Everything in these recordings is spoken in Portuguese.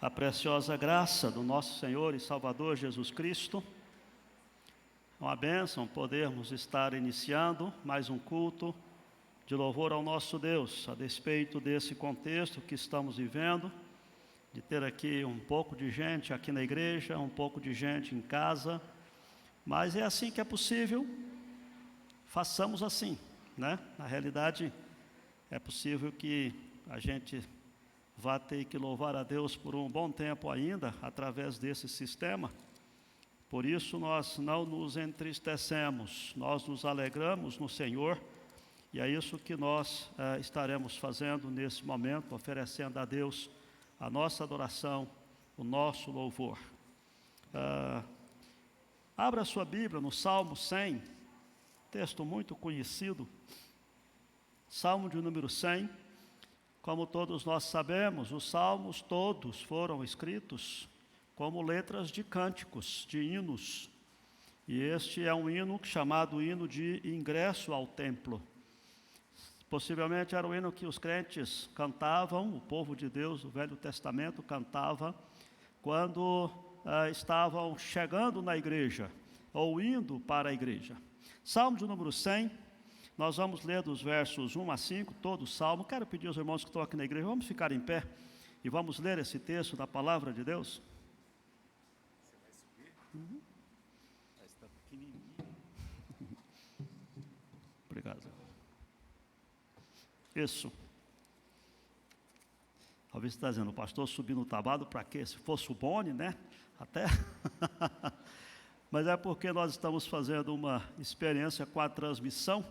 A preciosa graça do nosso Senhor e Salvador Jesus Cristo. É uma bênção podermos estar iniciando mais um culto de louvor ao nosso Deus, a despeito desse contexto que estamos vivendo, de ter aqui um pouco de gente aqui na igreja, um pouco de gente em casa, mas é assim que é possível, façamos assim, né? Na realidade, é possível que a gente vai ter que louvar a Deus por um bom tempo ainda, através desse sistema. Por isso nós não nos entristecemos, nós nos alegramos no Senhor, e é isso que nós estaremos fazendo nesse momento, oferecendo a Deus a nossa adoração, o nosso louvor. Abra a sua Bíblia no Salmo 100, texto muito conhecido, Salmo de número 100. Como todos nós sabemos, os salmos todos foram escritos como letras de cânticos, de hinos. E este é um hino chamado hino de ingresso ao templo. Possivelmente era o hino que os crentes cantavam, o povo de Deus do Velho Testamento cantava, quando estavam chegando na igreja, ou indo para a igreja. Salmo de número 100. Nós vamos ler dos versos 1 a 5, todo o salmo. Quero pedir aos irmãos que estão aqui na igreja, vamos ficar em pé e vamos ler esse texto da palavra de Deus. Você vai subir? Está pequenininho. Obrigado. Isso. Talvez você está dizendo, o pastor subiu no tabado para quê? Se fosse o Boni, né? Até... Mas é porque nós estamos fazendo uma experiência com a transmissão,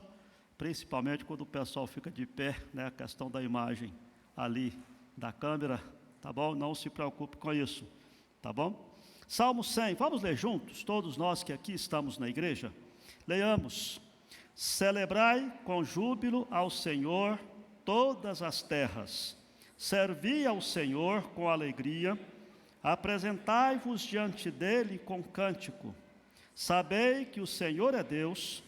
principalmente quando o pessoal fica de pé, né, a questão da imagem ali da câmera, tá bom? Não se preocupe com isso, tá bom? Salmo 100, vamos ler juntos, todos nós que aqui estamos na igreja. Leiamos: celebrai com júbilo ao Senhor todas as terras, servi ao Senhor com alegria, apresentai-vos diante dele com cântico. Sabei que o Senhor é Deus,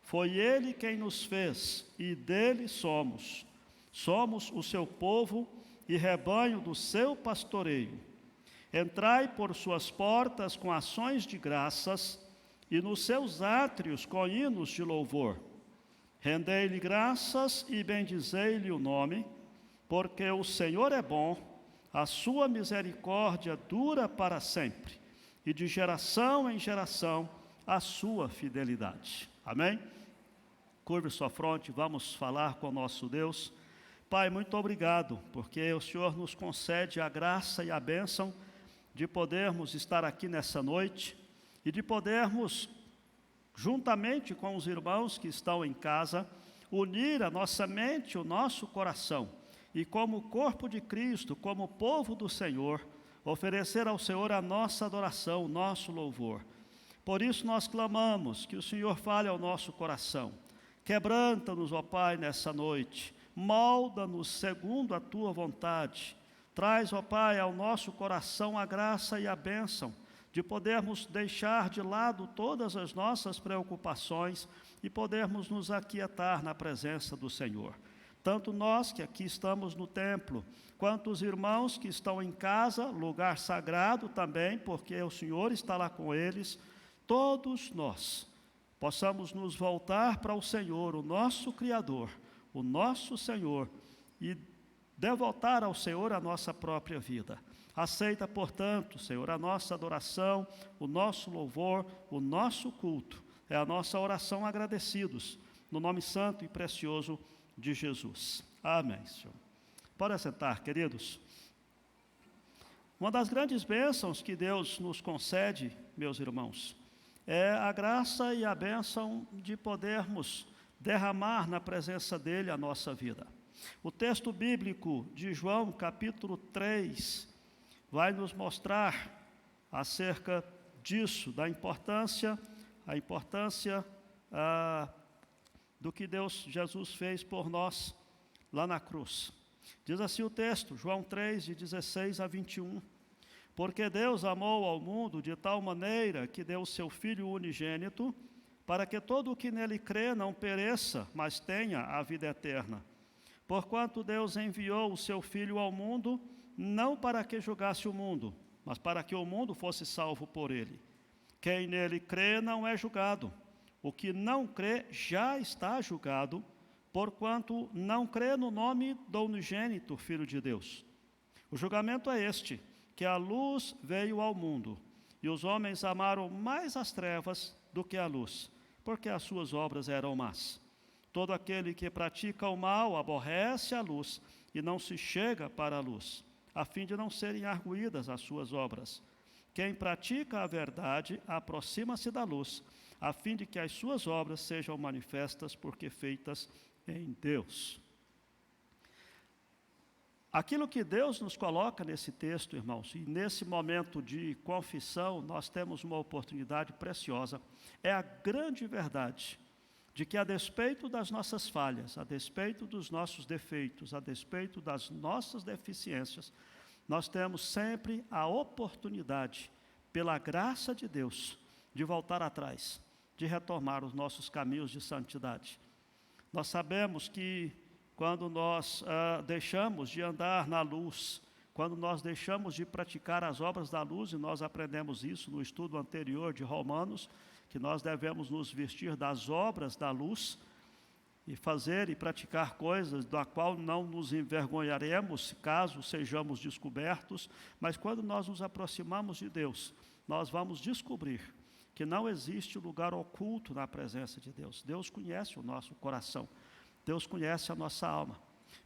foi Ele quem nos fez, e dele somos. Somos o seu povo e rebanho do seu pastoreio. Entrai por suas portas com ações de graças, e nos seus átrios com hinos de louvor. Rendei-lhe graças e bendizei-lhe o nome, porque o Senhor é bom, a sua misericórdia dura para sempre, e de geração em geração a sua fidelidade. Amém? Curve sua fronte, vamos falar com o nosso Deus. Pai, muito obrigado, porque o Senhor nos concede a graça e a bênção de podermos estar aqui nessa noite e de podermos, juntamente com os irmãos que estão em casa, unir a nossa mente, o nosso coração, e como corpo de Cristo, como povo do Senhor, oferecer ao Senhor a nossa adoração, o nosso louvor. Por isso nós clamamos que o Senhor fale ao nosso coração. Quebranta-nos, ó Pai, nessa noite. Molda-nos segundo a Tua vontade. Traz, ó Pai, ao nosso coração a graça e a bênção de podermos deixar de lado todas as nossas preocupações e podermos nos aquietar na presença do Senhor. Tanto nós que aqui estamos no templo, quanto os irmãos que estão em casa, lugar sagrado também, porque o Senhor está lá com eles, todos nós possamos nos voltar para o Senhor, o nosso Criador, o nosso Senhor, e devotar ao Senhor a nossa própria vida. Aceita, portanto, Senhor, a nossa adoração, o nosso louvor, o nosso culto. É a nossa oração agradecidos, no nome santo e precioso de Jesus. Amém, Senhor. Pode sentar, queridos. Uma das grandes bênçãos que Deus nos concede, meus irmãos, é a graça e a bênção de podermos derramar na presença dEle a nossa vida. O texto bíblico de João, capítulo 3, vai nos mostrar acerca disso, da importância, do que Jesus fez por nós lá na cruz. Diz assim o texto, João 3, de 16 a 21. Porque Deus amou ao mundo de tal maneira que deu o seu Filho unigênito, para que todo o que nele crê não pereça, mas tenha a vida eterna. Porquanto Deus enviou o seu Filho ao mundo, não para que julgasse o mundo, mas para que o mundo fosse salvo por ele. Quem nele crê não é julgado. O que não crê já está julgado, porquanto não crê no nome do unigênito Filho de Deus. O julgamento é este, que a luz veio ao mundo, e os homens amaram mais as trevas do que a luz, porque as suas obras eram más. Todo aquele que pratica o mal aborrece a luz e não se chega para a luz, a fim de não serem arguídas as suas obras. Quem pratica a verdade aproxima-se da luz, a fim de que as suas obras sejam manifestas, porque feitas em Deus. Aquilo que Deus nos coloca nesse texto, irmãos, e nesse momento de confissão, nós temos uma oportunidade preciosa, é a grande verdade de que, a despeito das nossas falhas, a despeito dos nossos defeitos, a despeito das nossas deficiências, nós temos sempre a oportunidade, pela graça de Deus, de voltar atrás, de retomar os nossos caminhos de santidade. Nós sabemos que quando nós deixamos de andar na luz, quando nós deixamos de praticar as obras da luz, e nós aprendemos isso no estudo anterior de Romanos, que nós devemos nos vestir das obras da luz, e fazer e praticar coisas da qual não nos envergonharemos, caso sejamos descobertos, mas quando nós nos aproximamos de Deus, nós vamos descobrir que não existe lugar oculto na presença de Deus. Deus conhece o nosso coração, Deus conhece a nossa alma.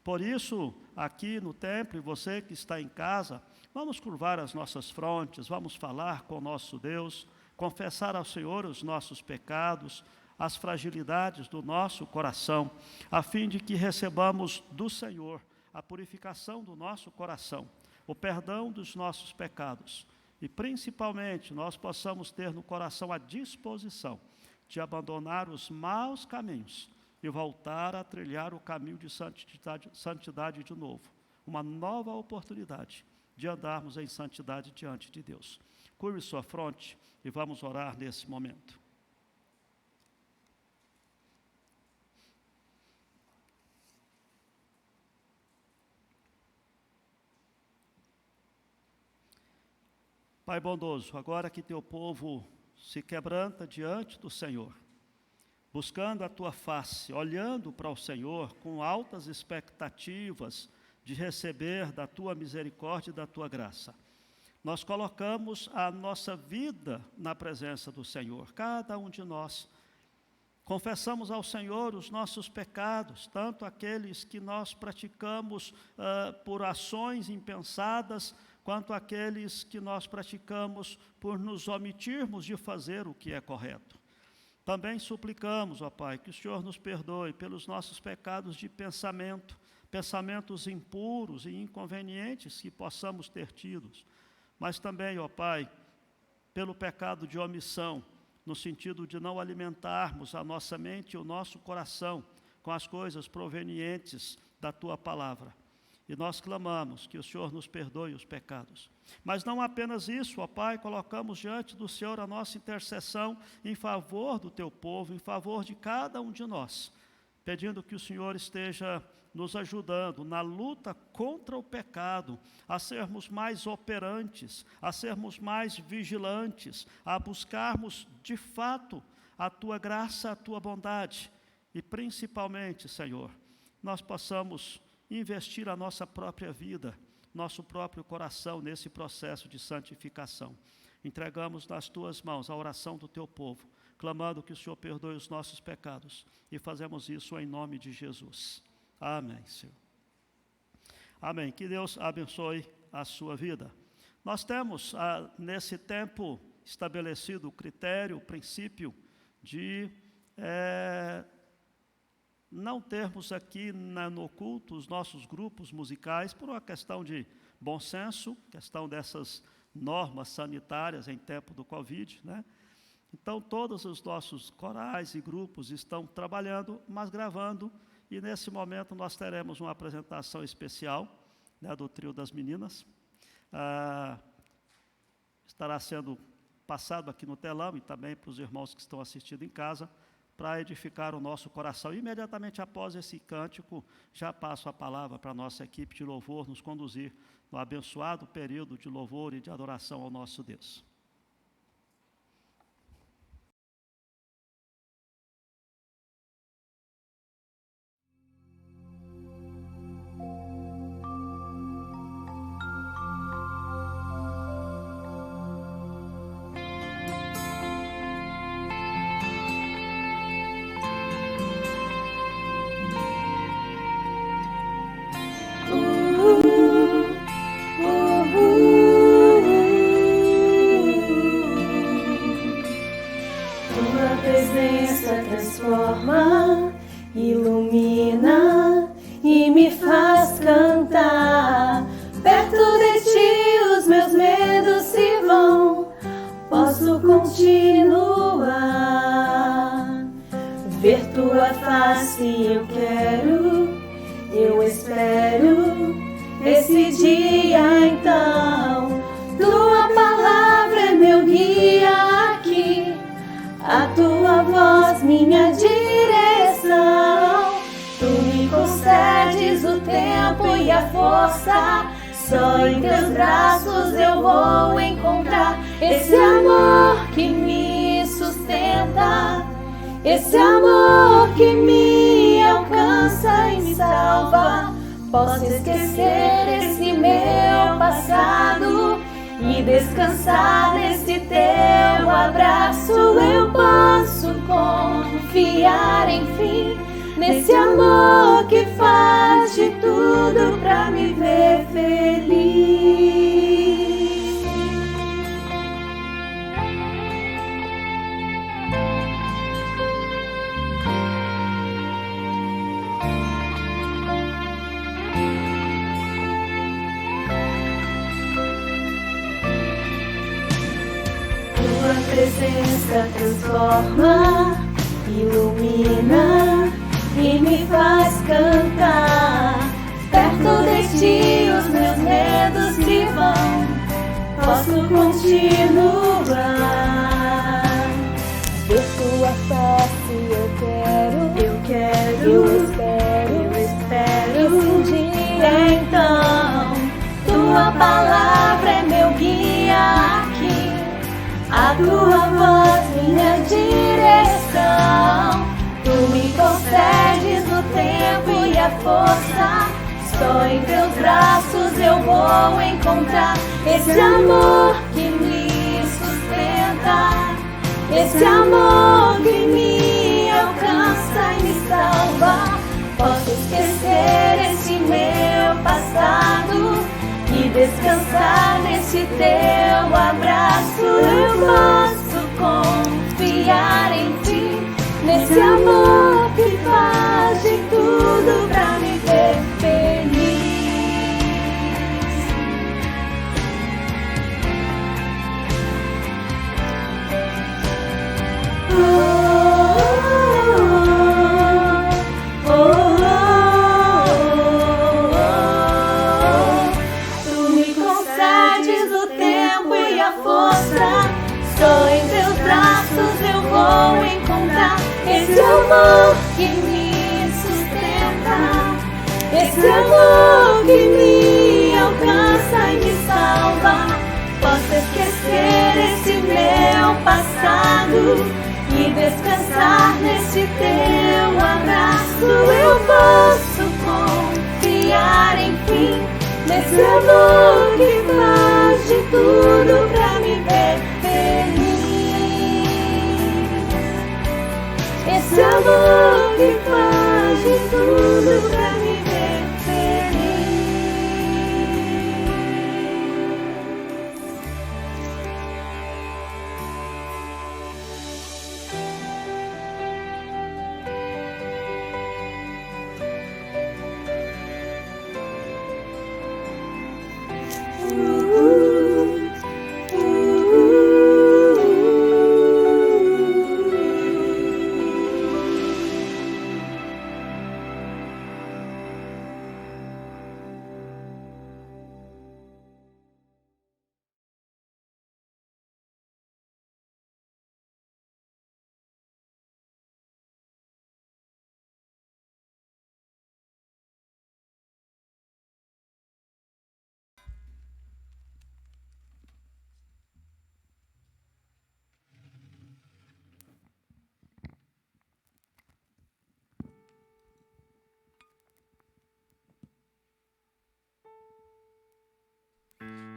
Por isso, aqui no templo, e você que está em casa, vamos curvar as nossas frontes, vamos falar com o nosso Deus, confessar ao Senhor os nossos pecados, as fragilidades do nosso coração, a fim de que recebamos do Senhor a purificação do nosso coração, o perdão dos nossos pecados, e principalmente nós possamos ter no coração a disposição de abandonar os maus caminhos e voltar a trilhar o caminho de santidade de novo, uma nova oportunidade de andarmos em santidade diante de Deus. Curve sua fronte e vamos orar nesse momento. Pai bondoso, agora que teu povo se quebranta diante do Senhor, buscando a tua face, olhando para o Senhor com altas expectativas de receber da tua misericórdia e da tua graça, nós colocamos a nossa vida na presença do Senhor, cada um de nós. Confessamos ao Senhor os nossos pecados, tanto aqueles que nós praticamos por ações impensadas, quanto aqueles que nós praticamos por nos omitirmos de fazer o que é correto. Também suplicamos, ó Pai, que o Senhor nos perdoe pelos nossos pecados de pensamento, pensamentos impuros e inconvenientes que possamos ter tidos, mas também, ó Pai, pelo pecado de omissão, no sentido de não alimentarmos a nossa mente e o nosso coração com as coisas provenientes da Tua Palavra. E nós clamamos que o Senhor nos perdoe os pecados. Mas não apenas isso, ó Pai, colocamos diante do Senhor a nossa intercessão em favor do Teu povo, em favor de cada um de nós, pedindo que o Senhor esteja nos ajudando na luta contra o pecado, a sermos mais operantes, a sermos mais vigilantes, a buscarmos de fato a Tua graça, a Tua bondade, e principalmente, Senhor, nós possamos investir a nossa própria vida, nosso próprio coração nesse processo de santificação. Entregamos nas Tuas mãos a oração do Teu povo, clamando que o Senhor perdoe os nossos pecados, e fazemos isso em nome de Jesus. Amém, Senhor. Amém. Que Deus abençoe a sua vida. Nós temos, nesse tempo, estabelecido o critério, o princípio de não termos aqui no culto os nossos grupos musicais por uma questão de bom senso, questão dessas normas sanitárias em tempo do Covid, né? Então, todos os nossos corais e grupos estão trabalhando, mas gravando, e nesse momento nós teremos uma apresentação especial, né, do trio das meninas. Estará sendo passado aqui no telão, e também para os irmãos que estão assistindo em casa, para edificar o nosso coração. Imediatamente após esse cântico, já passo a palavra para a nossa equipe de louvor nos conduzir no abençoado período de louvor e de adoração ao nosso Deus. Transforma, ilumina e me faz cantar. Perto de ti os meus medos se vão, posso continuar. Ver tua face eu quero, eu espero esse dia então. Tua palavra é meu guia aqui, a tua voz, minha direção. Tu me concedes o tempo e a força, só em teus braços eu vou encontrar esse amor que me sustenta, esse amor que me alcança e me salva. Posso esquecer esse meu passado e descansar nesse teu abraço. Eu posso confiar, enfim, nesse amor que faz de tudo pra me ver feliz. Tua presença transforma, ilumina e me faz cantar. Perto de ti os meus medos se vão, posso continuar. Ver tua face eu quero, eu espero esse dia então. Tua palavra é meu guia aqui, a tua voz, minha direção. Tu me concedes o tempo e a força, só em teus braços eu vou encontrar esse amor que me sustenta, esse amor que me alcança e me salva. Posso esquecer esse meu passado e descansar nesse teu abraço. Eu posso confiar em ti, nesse amor que faz de tudo pra me ver feliz. Tu me concedes o tempo e a força, só em teus braços eu vou encontrar esse amor que me sustenta, esse amor que me alcança e me salva. Posso esquecer esse meu passado e descansar nesse teu abraço. Eu posso confiar, enfim, nesse amor que faz de tudo pra me ver feliz. Esse amor que faz de tudo pra me ver feliz.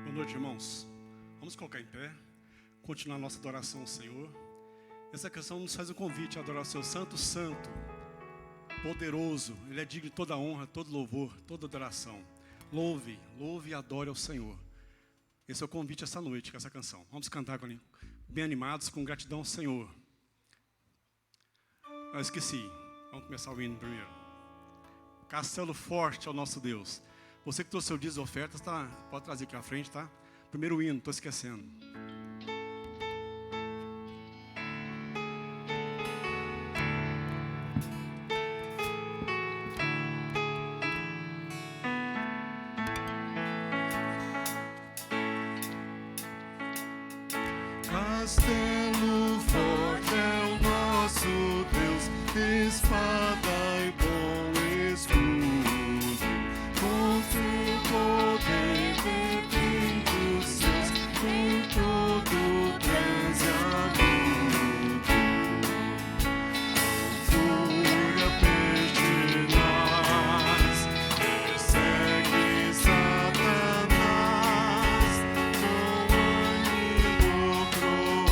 Boa noite, irmãos. Vamos colocar em pé, continuar a nossa adoração ao Senhor. Essa canção nos faz um convite a adorar o Seu Santo, Santo, poderoso. Ele é digno de toda honra, todo louvor, toda adoração. Louve e adore ao Senhor. Esse é o convite essa noite com essa canção. Vamos cantar bem animados, com gratidão ao Senhor. Eu esqueci. Vamos começar o hino primeiro. Castelo forte é o nosso Deus. Você que trouxe seu dízimo de ofertas, pode trazer aqui à frente, tá? Primeiro hino, estou esquecendo. Castelo forte é o nosso Deus, espada e bom escudo, contra o poder detém dos seus, em todo transe agudo. Fúria pertinaz, persegue Satanás, com ânimo cruel,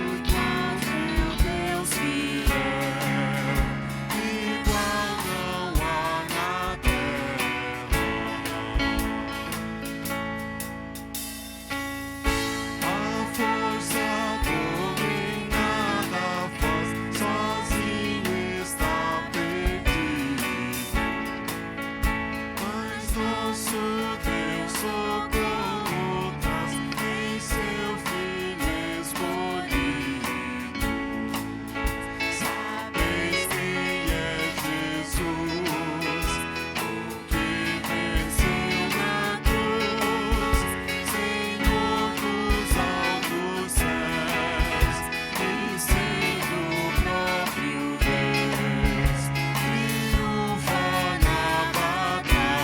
o Deus fiel, igual não há na terra. A força dominada faz, sozinho está perdido, mas nosso Deus socorro traz em seu Filho escolhido. Sabeis quem é Jesus, o que venceu na cruz, Senhor dos altos céus, e sendo o próprio Deus, triunfa na batalha.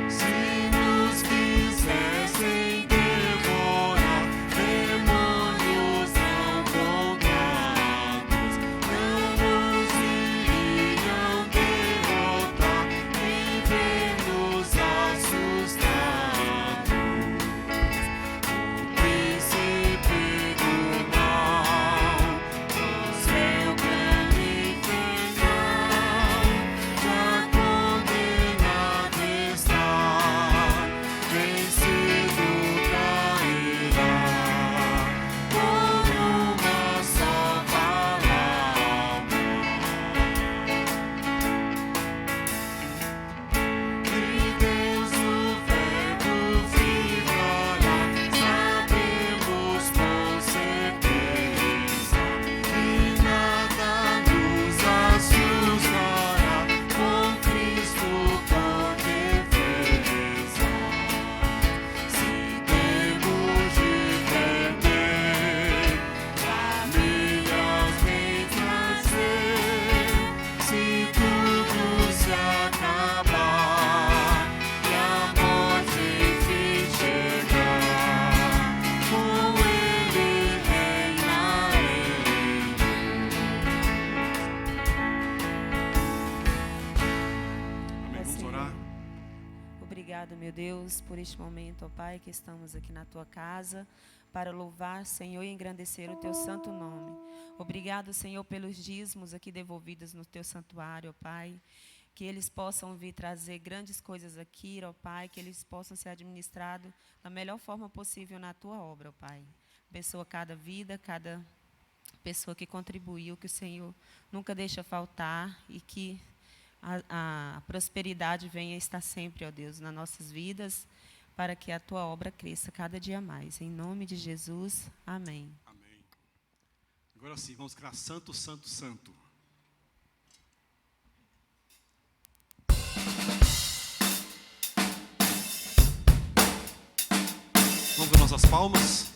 Se nos quisessem devorar, demônios não contados, não nos iriam derrotar, nem ver-nos assustados. O príncipe do mal, o seu plano infernal, já condenado está, vencido cairá, por uma só palavra. E Deus o Verbo vibrará, sabemos com certeza, que nada nos assustará, com Cristo por defesa. Se temos de perder, famílias bem trazer, se tudo se acabar e a morte enfim chegar, com Ele reinaremos. Amém. Vamos orar. Obrigado, meu Deus, por este momento, ó Pai, que estamos aqui na Tua casa para louvar, Senhor, e engrandecer o Teu santo nome. Obrigado, Senhor, pelos dízimos aqui devolvidos no Teu santuário, ó Pai. Que eles possam vir trazer grandes coisas aqui, ó Pai, que eles possam ser administrados da melhor forma possível na Tua obra, ó Pai. Abençoa cada vida, cada pessoa que contribuiu, que o Senhor nunca deixa faltar e que a prosperidade venha estar sempre, ó Deus, nas nossas vidas, para que a Tua obra cresça cada dia mais. Em nome de Jesus, amém. Amém. Agora sim, vamos criar Santo, Santo, Santo. Vamos com nossas palmas.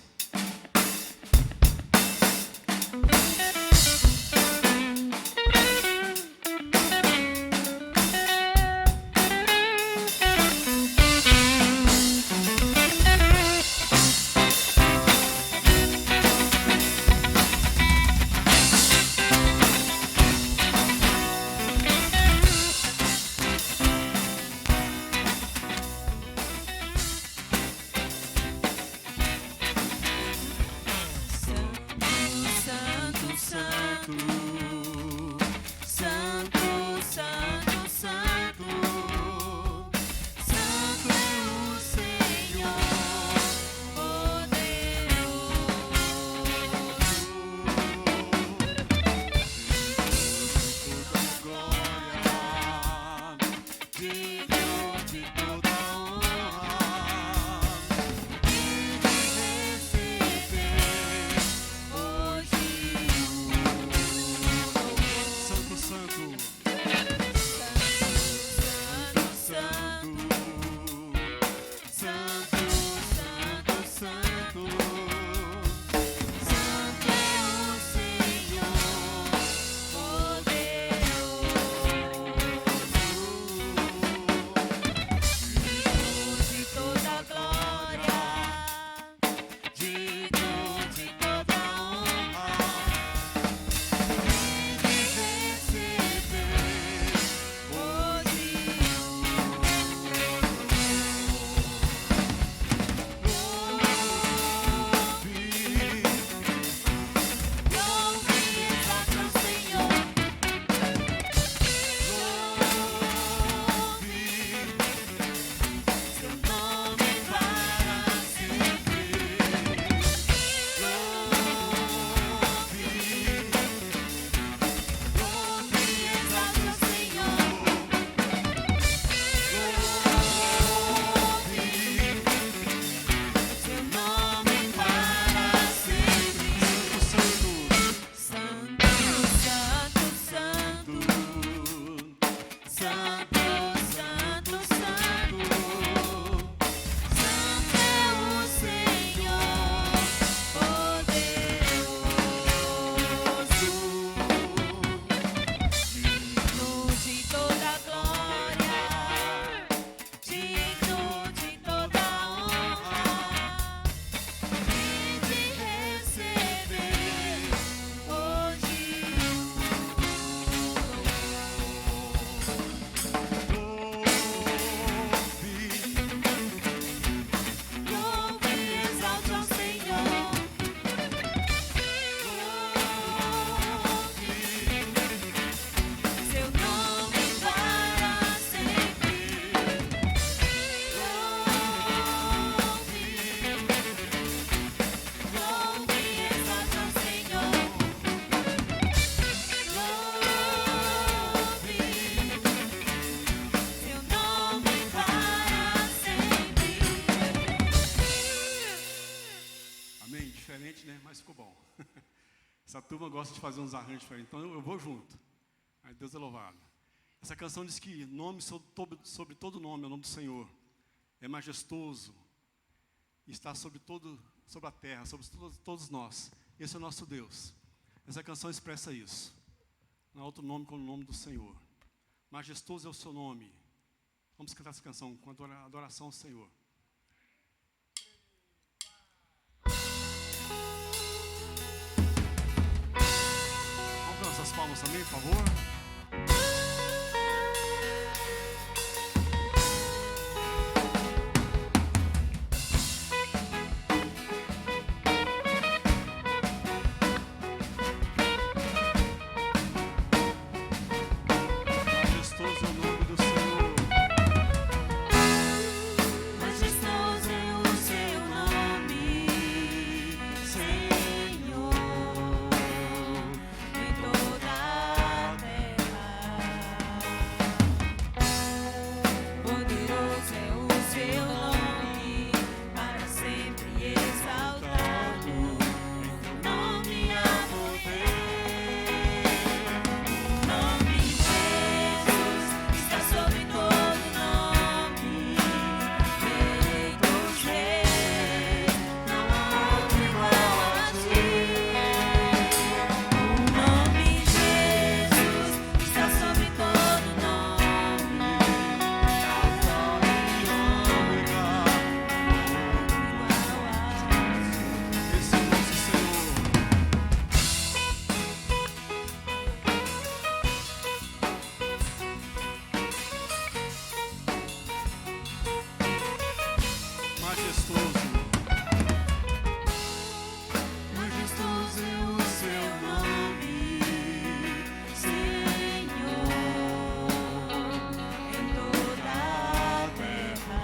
irmã gosta de fazer uns arranjos diferentes, então eu vou junto. Aí Deus é louvado. Essa canção diz que nome sobre todo nome é o nome do Senhor. É majestoso. Está sobre a terra, sobre todos nós. Esse é o nosso Deus. Essa canção expressa isso. Não há outro nome como o nome do Senhor. Majestoso é o seu nome. Vamos cantar essa canção com adoração ao Senhor. Vamos dar nossas palmas também, por favor. Majestoso é o nome do Senhor. Majestoso é o seu nome, Senhor, em toda a terra. Poderoso é o seu nome, para sempre exaltado. Em teu nome há poder. O nome de Jesus está sobre todo nome. Rei dos reis, não há outro igual a ti. O nome de Jesus está sobre todo nome. Alfa e Ômega, igual a Esse é o nosso Senhor. Majestoso. Majestoso é o seu nome, Senhor, em toda a terra.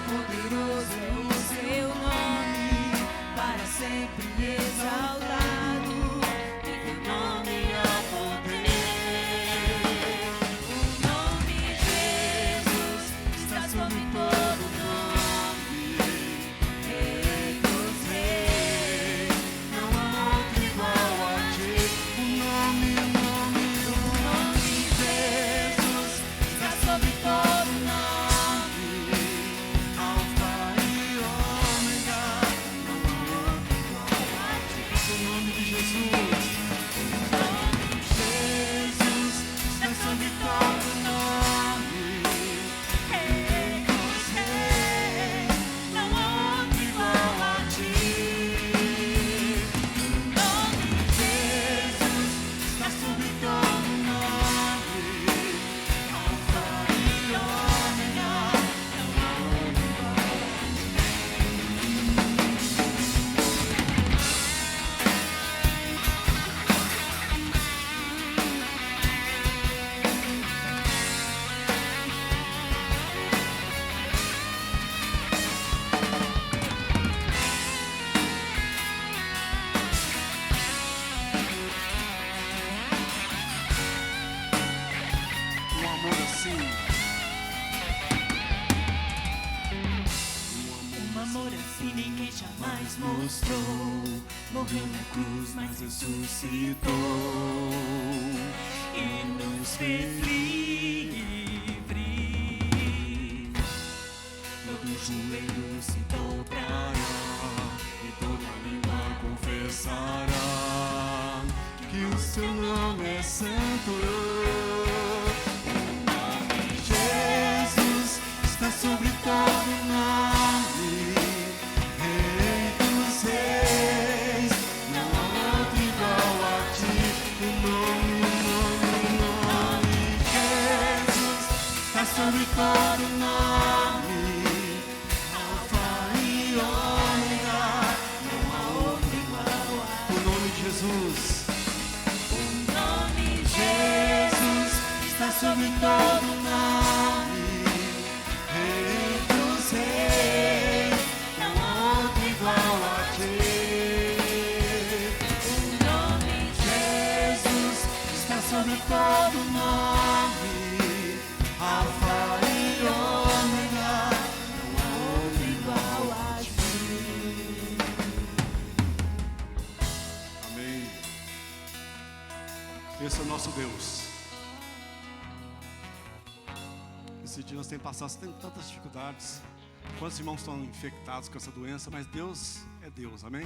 Poderoso é o seu nome, para sempre exaltado. Em teu nome há poder. O nome de Jesus está sobre todo nome. Rei dos reis, não há outro igual a ti. O nome de Jesus está sobre todo nome. Alfa e Ômega, não há outro igual a ti. O nome de Jesus. O nome de Jesus está sobre todo nome. Rei dos reis, não há outro igual a ti. O nome de Jesus está sobre todo nome. Alfa e Ômega, não há outro igual a Um amor assim. Um amor assim ninguém jamais mostrou. Morreu na cruz, mas ressuscitou e nos fez livres. Todo joelho se dobrará e toda língua confessará Que o seu nome é santo. o nome de Jesus está sobre todo nome. Rei dos reis, não há outro igual a ti. O nome de Jesus está sobre todo nome. Alfa e Ômega, não há outro igual a ti. O nome de Jesus. O nome de Jesus está sobre todo nome. Rei dos reis, não há outro igual a ti. O nome de Jesus está sobre todo nome. Alfa e Ômega, não há outro igual a ti. Esse é o nosso Deus. Esse dia nós temos passado tantas dificuldades. Quantos irmãos estão infectados com essa doença? Mas Deus é Deus, amém?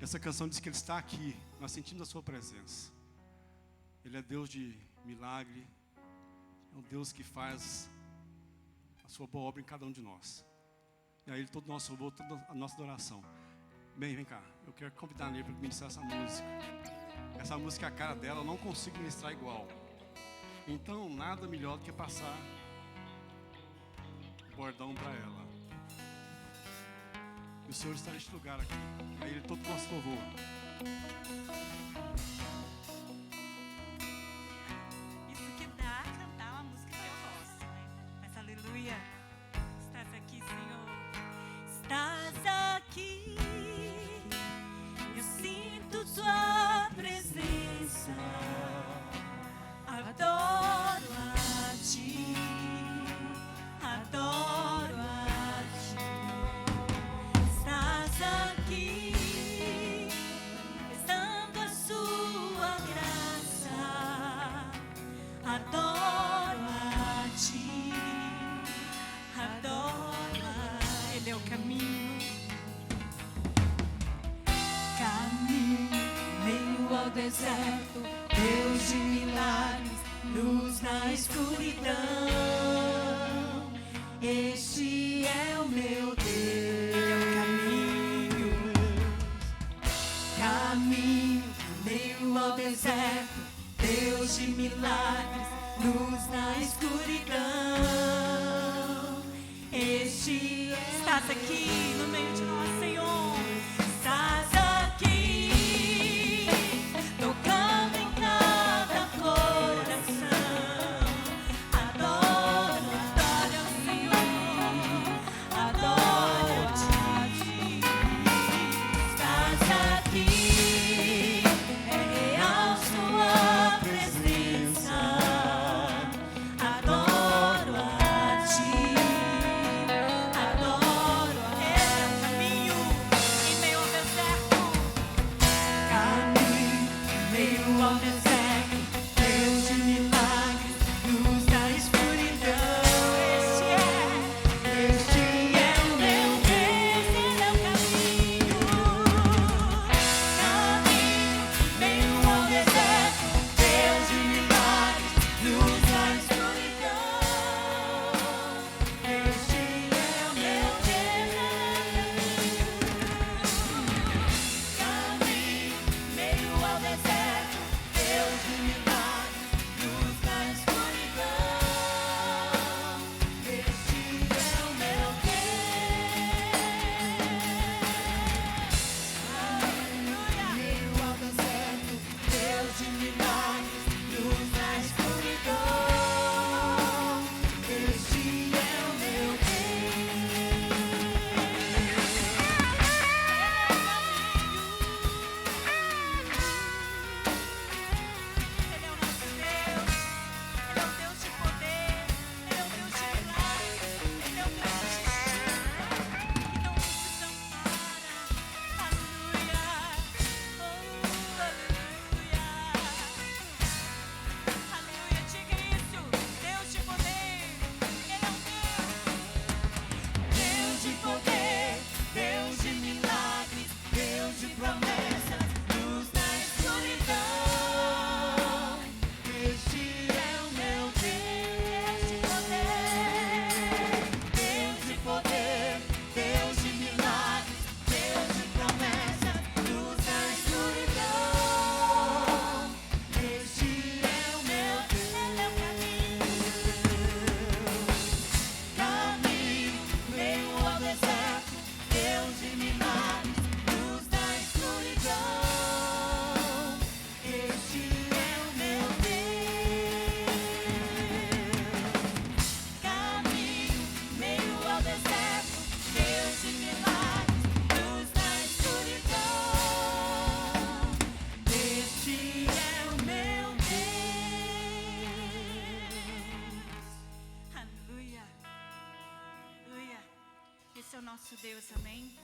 Essa canção diz que Ele está aqui. Nós sentimos a Sua presença. Ele é Deus de milagre. É um Deus que faz a Sua boa obra em cada um de nós. E a Ele todo o nosso louvor, toda a nossa adoração. Bem, vem cá. Eu quero convidar a Ney para ministrar essa música. Essa música é a cara dela, eu não consigo ministrar igual. Então, nada melhor do que passar o bordão para ela. E o Senhor está neste lugar aqui. A Ele todo o nosso louvor. Isso que dá a cantar uma música que eu gosto, né? Mas aleluia. Estás aqui, Senhor. Estás aqui. Eu sinto tua presença. Adoro a ti. Adoro a ti. Estás aqui. Manifestando a sua graça. Adoro a ti. Adoro a Ele é o caminho. Caminho meio ao deserto, Deus de milagres, luz na escuridão. Este é o meu Deus. Ele é o caminho. Caminho meio ao deserto, Deus de milagres, luz na escuridão. Este estás aqui no meio de nós, Senhor. Estás aqui, tocando em cada coração. Adoro, adoro ao Senhor. Adoro a ti. Estás aqui, é real sua presença. Adoro a ti. Adoro é o caminho em meio ao deserto. Caminho em meio ao deserto, Deus de milagres, luz da escuridão. Este é o meu Deus, Ele é o caminho. Caminho em meio ao deserto, Deus de milagres, luz da escuridão. Este é o meu Deus. Caminho meio ao deserto, Deus de milagres, luz na escuridão. Este é o meu Aleluia. Meio ao deserto, Deus de milagres, luz na escuridão. Este é o meu Ele é o nosso Deus. Ele é o Deus de poder. Ele é o Deus de milagres. Ele é o Deus de justiça. E não nos desampara. Aleluia. Oh, aleluia. Aleluia. Diga isso. Deus de poder. Ele é um Deus de poder. Deus de milagres. Deus de promessas. Luz na escuridão. Este é o meu Deus de poder. Deus de poder. Deus de milagres. Deus de promessas. Luz na escuridão. Este é o meu Deus. Ele é o caminho. Caminho meio ao deserto. Deus de milagres. Luz na escuridão. Este é o meu Deus. Caminho meio ao deserto, Deus de milagres, luz na escuridão. Este é o meu Deus. Aleluia. Aleluia. Esse é o nosso Deus, amém?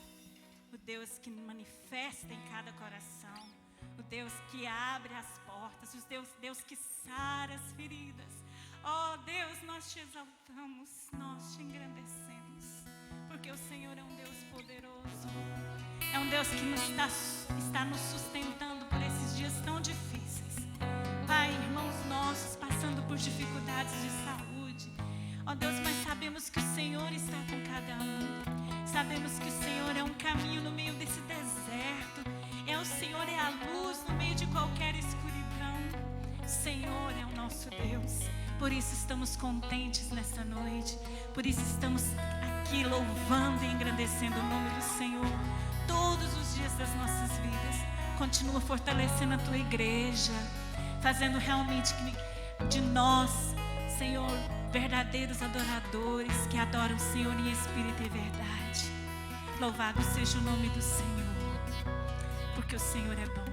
O Deus que manifesta em cada coração. O o Deus que abre as portas, o Deus que sara as feridas. Oh Deus, nós te exaltamos, nós te engrandecemos, porque o Senhor é um Deus poderoso, é um Deus que está nos sustentando por esses dias tão difíceis. Pai, irmãos nossos passando por dificuldades de saúde, ó Deus, mas sabemos que o Senhor está com cada um, sabemos que o Senhor é um caminho no meio desse deserto, o Senhor é a luz no meio de qualquer escuridão, o Senhor é o nosso Deus. Por isso estamos contentes nessa noite, por isso estamos aqui louvando e engrandecendo o nome do Senhor todos os dias das nossas vidas. Continua fortalecendo a tua igreja, fazendo realmente de nós, Senhor, verdadeiros adoradores que adoram o Senhor em espírito e verdade. Louvado seja o nome do Senhor, porque o Senhor é bom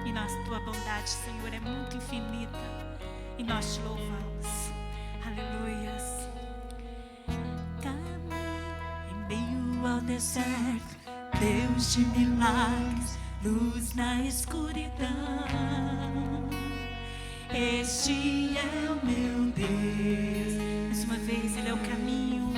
e a tua bondade, Senhor, é muito infinita e nós te louvamos. Aleluias. Caminho em meio ao deserto, Deus de milagres, luz na escuridão. Este é o meu Deus. Mais uma vez, Ele é o caminho.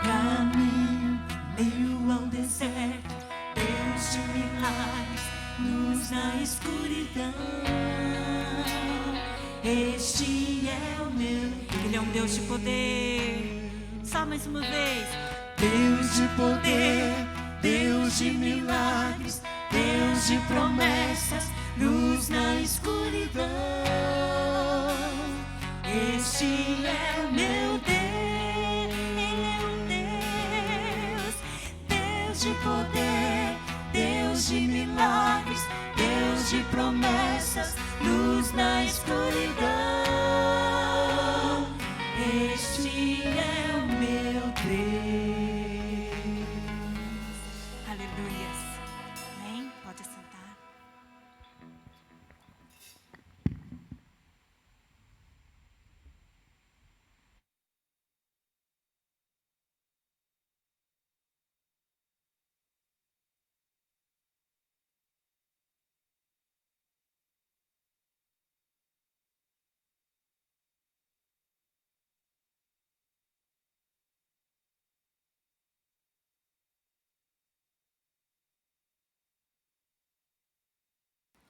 Caminho em meio ao deserto, Deus de milagres, luz na escuridão. Este é o meu. Ele é um Deus de poder. Só mais uma vez. Deus de poder, Deus de milagres, Deus de promessas, luz na escuridão. Este é o meu Deus. Ele é um Deus, Deus de poder, Deus de milagres, Deus de promessas, luz na escuridão. Este é o meu Deus. Aleluias. Amém? Pode sentar.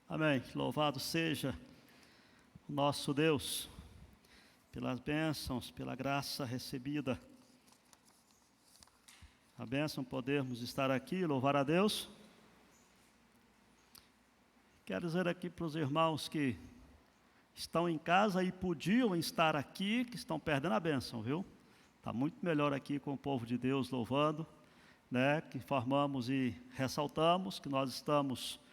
Amém. Louvado seja o nosso Deus pelas bênçãos, pela graça recebida. A bênção podermos estar aqui, louvar a Deus. Quero dizer aqui para os irmãos que estão em casa e podiam estar aqui, que estão perdendo a bênção, viu? Está muito melhor aqui com o povo de Deus louvando, né? Que informamos e ressaltamos que nós estamos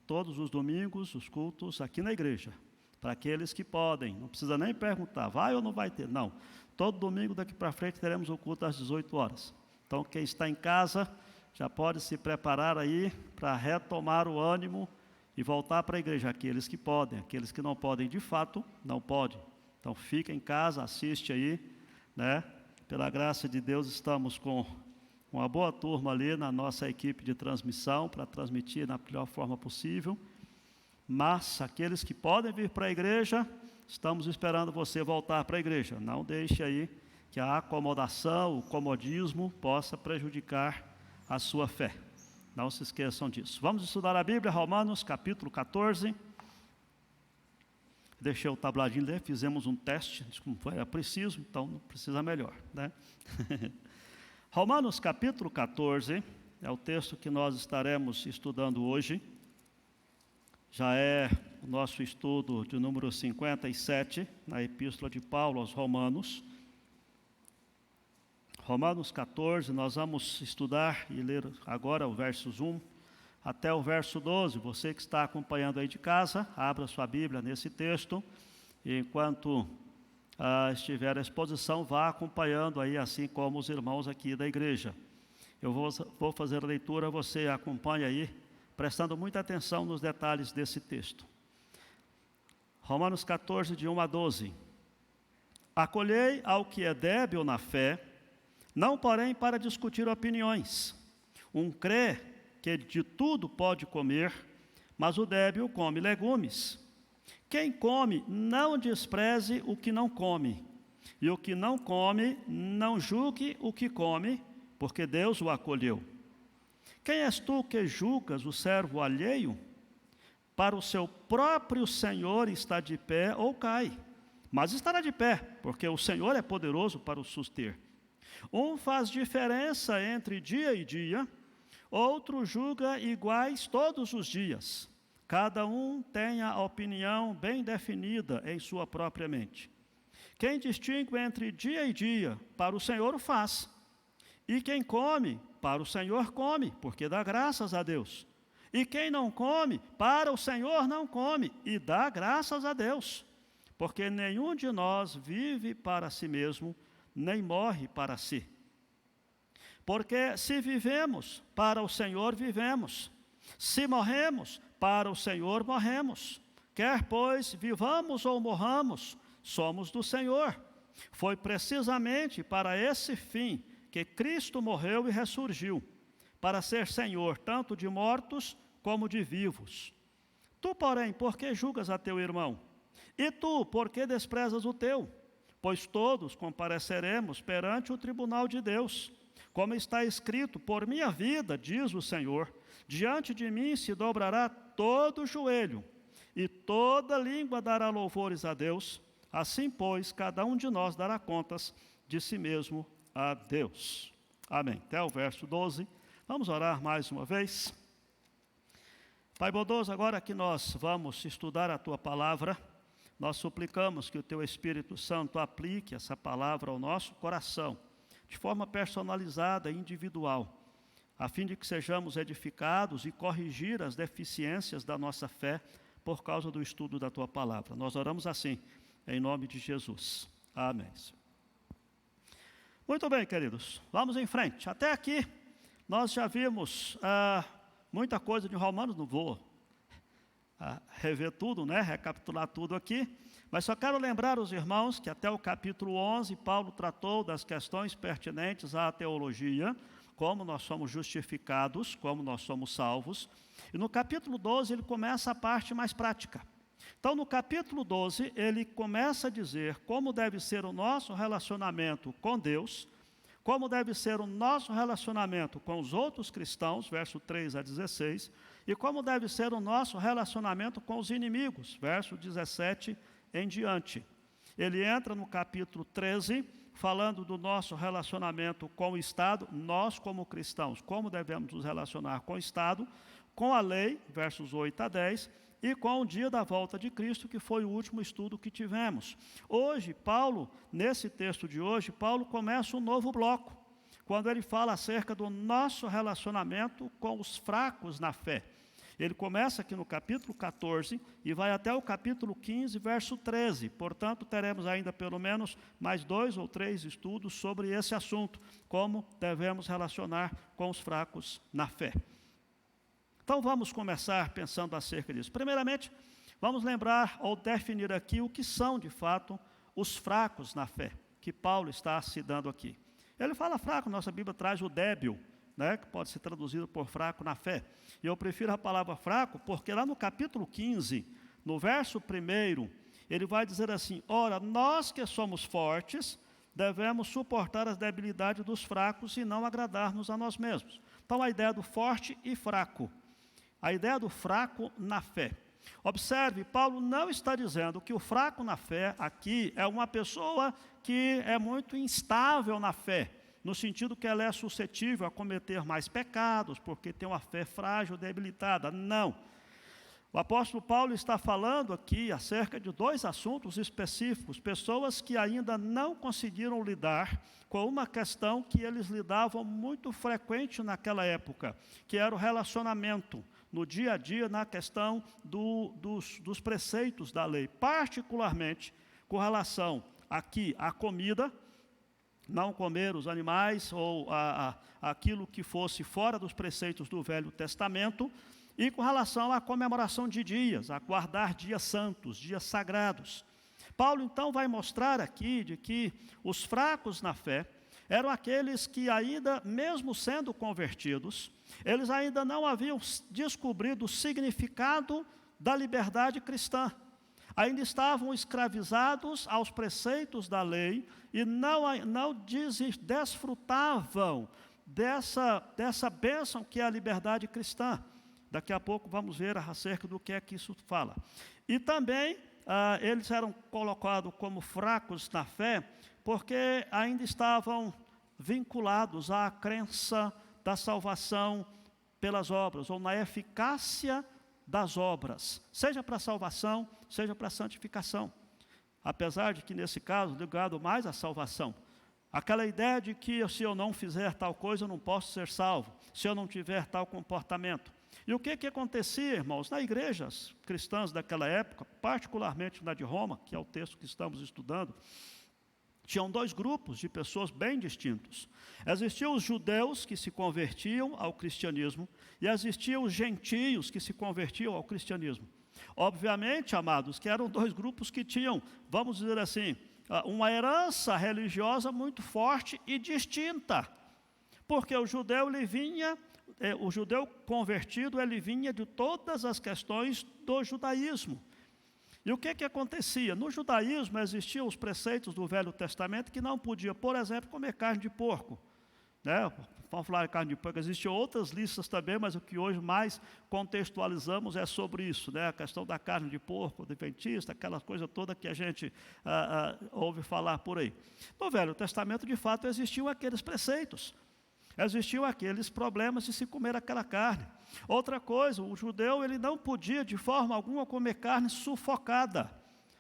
todos os domingos, os cultos aqui na igreja, para aqueles que podem, não precisa nem perguntar, vai ou não vai ter, não. Todo domingo daqui para frente teremos o culto às 18 horas. Então quem está em casa já pode se preparar aí para retomar o ânimo e voltar para a igreja. Aqueles que podem, aqueles que não podem de fato, não podem. Então fica em casa, assiste aí, né? Pela graça de Deus estamos com uma boa turma ali na nossa equipe de transmissão, para transmitir da melhor forma possível. Mas aqueles que podem vir para a igreja, estamos esperando você voltar para a igreja. Não deixe aí que a acomodação, o comodismo possa prejudicar a sua fé. Não se esqueçam disso. Vamos estudar a Bíblia, Romanos capítulo 14. Deixei o tabladinho ler, fizemos um teste, era preciso, então não precisa melhor, né? Romanos capítulo 14, é o texto que nós estaremos estudando hoje. Já é o nosso estudo de número 57, na Epístola de Paulo aos Romanos. Romanos 14, nós vamos estudar e ler agora o versos 1 até o verso 12. Você que está acompanhando aí de casa, abra sua Bíblia nesse texto, e enquanto estiver à exposição, vá acompanhando aí, assim como os irmãos aqui da igreja. Eu vou fazer a leitura, você acompanha aí, prestando muita atenção nos detalhes desse texto. Romanos 14, de 1 a 12. Acolhei ao que é débil na fé, não porém para discutir opiniões. Um crê que de tudo pode comer, mas o débil come legumes. Quem come, não despreze o que não come, e o que não come, não julgue o que come, porque Deus o acolheu. Quem és tu que julgas o servo alheio? Para o seu próprio Senhor está de pé ou cai, mas estará de pé, porque o Senhor é poderoso para o suster. Um faz diferença entre dia e dia, outro julga iguais todos os dias. Cada um tem a opinião bem definida em sua própria mente. Quem distingue entre dia e dia, para o Senhor o faz. E quem come, para o Senhor come, porque dá graças a Deus. E quem não come, para o Senhor não come, e dá graças a Deus. Porque nenhum de nós vive para si mesmo, nem morre para si. Porque se vivemos, para o Senhor vivemos. Se morremos, para o Senhor morremos. Quer, pois, vivamos ou morramos, somos do Senhor. Foi precisamente para esse fim que Cristo morreu e ressurgiu, para ser Senhor tanto de mortos como de vivos. Tu, porém, por que julgas a teu irmão? E tu, por que desprezas o teu? Pois todos compareceremos perante o tribunal de Deus. Como está escrito, por minha vida, diz o Senhor, diante de mim se dobrará todo o joelho, e toda língua dará louvores a Deus. Assim, pois, cada um de nós dará contas de si mesmo a Deus. Amém. Até o verso 12. Vamos orar mais uma vez. Pai bondoso, agora que nós vamos estudar a Tua palavra, nós suplicamos que o Teu Espírito Santo aplique essa palavra ao nosso coração, de forma personalizada e individual, a fim de que sejamos edificados e corrigir as deficiências da nossa fé por causa do estudo da Tua palavra. Nós oramos assim, em nome de Jesus. Amém. Muito bem, queridos, vamos em frente. Até aqui, nós já vimos muita coisa de Romanos, não vou rever tudo, recapitular tudo aqui, mas só quero lembrar os irmãos que até o capítulo 11, Paulo tratou das questões pertinentes à teologia, como nós somos justificados, como nós somos salvos, e no capítulo 12 ele começa a parte mais prática. Então, no capítulo 12, ele começa a dizer como deve ser o nosso relacionamento com Deus, como deve ser o nosso relacionamento com os outros cristãos, verso 3 a 16, e como deve ser o nosso relacionamento com os inimigos, verso 17 em diante. Ele entra no capítulo 13, falando do nosso relacionamento com o Estado, nós como cristãos, como devemos nos relacionar com o Estado, com a lei, versos 8 a 10, e com o dia da volta de Cristo, que foi o último estudo que tivemos. Hoje, Paulo, nesse texto de hoje, Paulo começa um novo bloco, quando ele fala acerca do nosso relacionamento com os fracos na fé. Ele começa aqui no capítulo 14 e vai até o capítulo 15, verso 13. Portanto, teremos ainda pelo menos mais 2 ou 3 estudos sobre esse assunto, como devemos relacionar com os fracos na fé. Então, vamos começar pensando acerca disso. Primeiramente, vamos lembrar ou definir aqui o que são, de fato, os fracos na fé, que Paulo está se dando aqui. Ele fala fraco, nossa Bíblia traz o débil, que pode ser traduzido por fraco na fé. E eu prefiro a palavra fraco, porque lá no capítulo 15, no verso 1, ele vai dizer assim: ora, nós que somos fortes, devemos suportar as debilidades dos fracos e não agradar-nos a nós mesmos. Então, a ideia do forte e fraco. A ideia do fraco na fé. Observe, Paulo não está dizendo que o fraco na fé aqui é uma pessoa que é muito instável na fé, no sentido que ela é suscetível a cometer mais pecados, porque tem uma fé frágil, debilitada. Não. O apóstolo Paulo está falando aqui acerca de 2 assuntos específicos, pessoas que ainda não conseguiram lidar com uma questão que eles lidavam muito frequente naquela época, que era o relacionamento no dia a dia, na questão dos preceitos da lei, particularmente com relação aqui à comida, não comer os animais ou aquilo que fosse fora dos preceitos do Velho Testamento, e com relação à comemoração de dias, a guardar dias santos, dias sagrados. Paulo, então, vai mostrar aqui de que os fracos na fé eram aqueles que ainda, mesmo sendo convertidos, eles ainda não haviam descobrido o significado da liberdade cristã. Ainda estavam escravizados aos preceitos da lei e não desfrutavam dessa bênção que é a liberdade cristã. Daqui a pouco vamos ver acerca do que é que isso fala. E também eles eram colocados como fracos na fé, porque ainda estavam vinculados à crença da salvação pelas obras, ou na eficácia das obras, seja para a salvação, seja para a santificação. Apesar de que, nesse caso, ligado mais à salvação, aquela ideia de que se eu não fizer tal coisa, eu não posso ser salvo, se eu não tiver tal comportamento. E o que acontecia, irmãos, nas igrejas cristãs daquela época, particularmente na de Roma, que é o texto que estamos estudando, tinham dois grupos de pessoas bem distintos. Existiam os judeus que se convertiam ao cristianismo e existiam os gentios que se convertiam ao cristianismo. Obviamente, amados, que eram dois grupos que tinham, vamos dizer assim, uma herança religiosa muito forte e distinta. Porque o judeu convertido, ele vinha de todas as questões do judaísmo. E o que acontecia? No judaísmo existiam os preceitos do Velho Testamento que não podia, por exemplo, comer carne de porco. Né? Vamos falar de carne de porco, existiam outras listas também, mas o que hoje mais contextualizamos é sobre isso, né? A questão da carne de porco, adventista, aquela coisa toda que a gente ouve falar por aí. No Velho Testamento, de fato, existiam aqueles preceitos. Existiam aqueles problemas de se comer aquela carne. Outra coisa, o judeu ele não podia de forma alguma comer carne sufocada.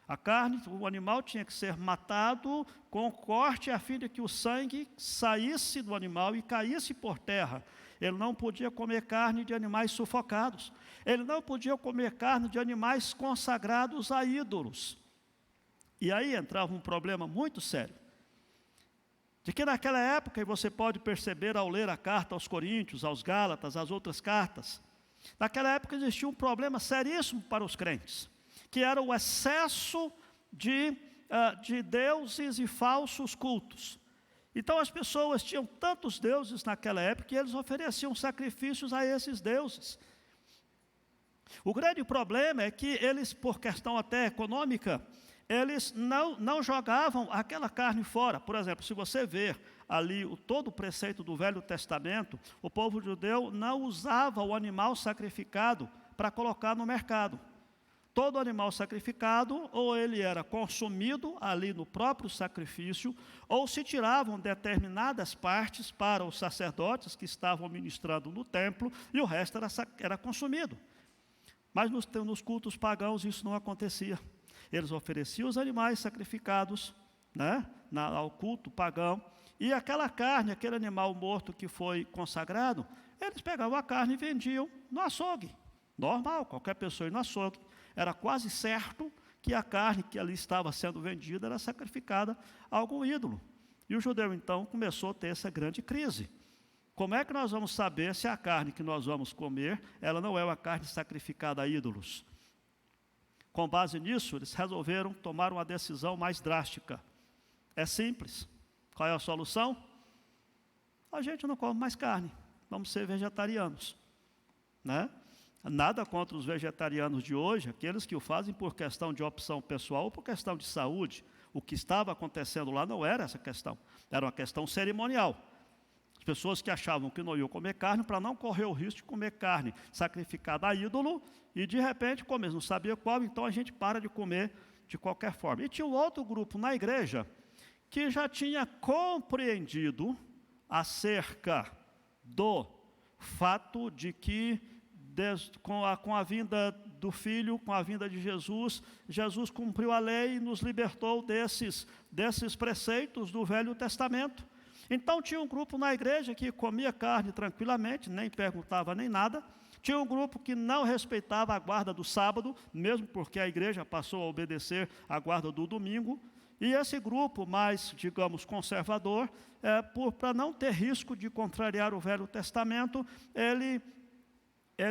A carne, o animal tinha que ser matado com corte a fim de que o sangue saísse do animal e caísse por terra. Ele não podia comer carne de animais sufocados. Ele não podia comer carne de animais consagrados a ídolos. E aí entrava um problema muito sério. De que naquela época, e você pode perceber ao ler a carta aos Coríntios, aos Gálatas, as outras cartas, naquela época existia um problema seríssimo para os crentes, que era o excesso de deuses e falsos cultos. Então as pessoas tinham tantos deuses naquela época que eles ofereciam sacrifícios a esses deuses. O grande problema é que eles, por questão até econômica, eles não jogavam aquela carne fora. Por exemplo, se você ver ali todo o preceito do Velho Testamento, o povo judeu não usava o animal sacrificado para colocar no mercado. Todo animal sacrificado, ou ele era consumido ali no próprio sacrifício, ou se tiravam determinadas partes para os sacerdotes que estavam ministrando no templo, e o resto era consumido. Mas nos cultos pagãos isso não acontecia. Eles ofereciam os animais sacrificados, né, ao culto pagão, e aquela carne, aquele animal morto que foi consagrado, eles pegavam a carne e vendiam no açougue. Normal, qualquer pessoa ir no açougue. Era quase certo que a carne que ali estava sendo vendida era sacrificada a algum ídolo. E o judeu, então, começou a ter essa grande crise. Como é que nós vamos saber se a carne que nós vamos comer, ela não é uma carne sacrificada a ídolos? Com base nisso, eles resolveram tomar uma decisão mais drástica. É simples. Qual é a solução? A gente não come mais carne. Vamos ser vegetarianos. Né? Nada contra os vegetarianos de hoje, aqueles que o fazem por questão de opção pessoal ou por questão de saúde. O que estava acontecendo lá não era essa questão. Era uma questão cerimonial. As pessoas que achavam que não iam comer carne, para não correr o risco de comer carne sacrificada a ídolo, e de repente comer, não sabia qual, então a gente para de comer de qualquer forma. E tinha um outro grupo na igreja que já tinha compreendido acerca do fato de que com a vinda do Filho, com a vinda de Jesus, Jesus cumpriu a lei e nos libertou desses preceitos do Velho Testamento. Então tinha um grupo na igreja que comia carne tranquilamente, nem perguntava nem nada. Tinha um grupo que não respeitava a guarda do sábado, mesmo porque a igreja passou a obedecer a guarda do domingo. E esse grupo mais, digamos, conservador, para não ter risco de contrariar o Velho Testamento, ele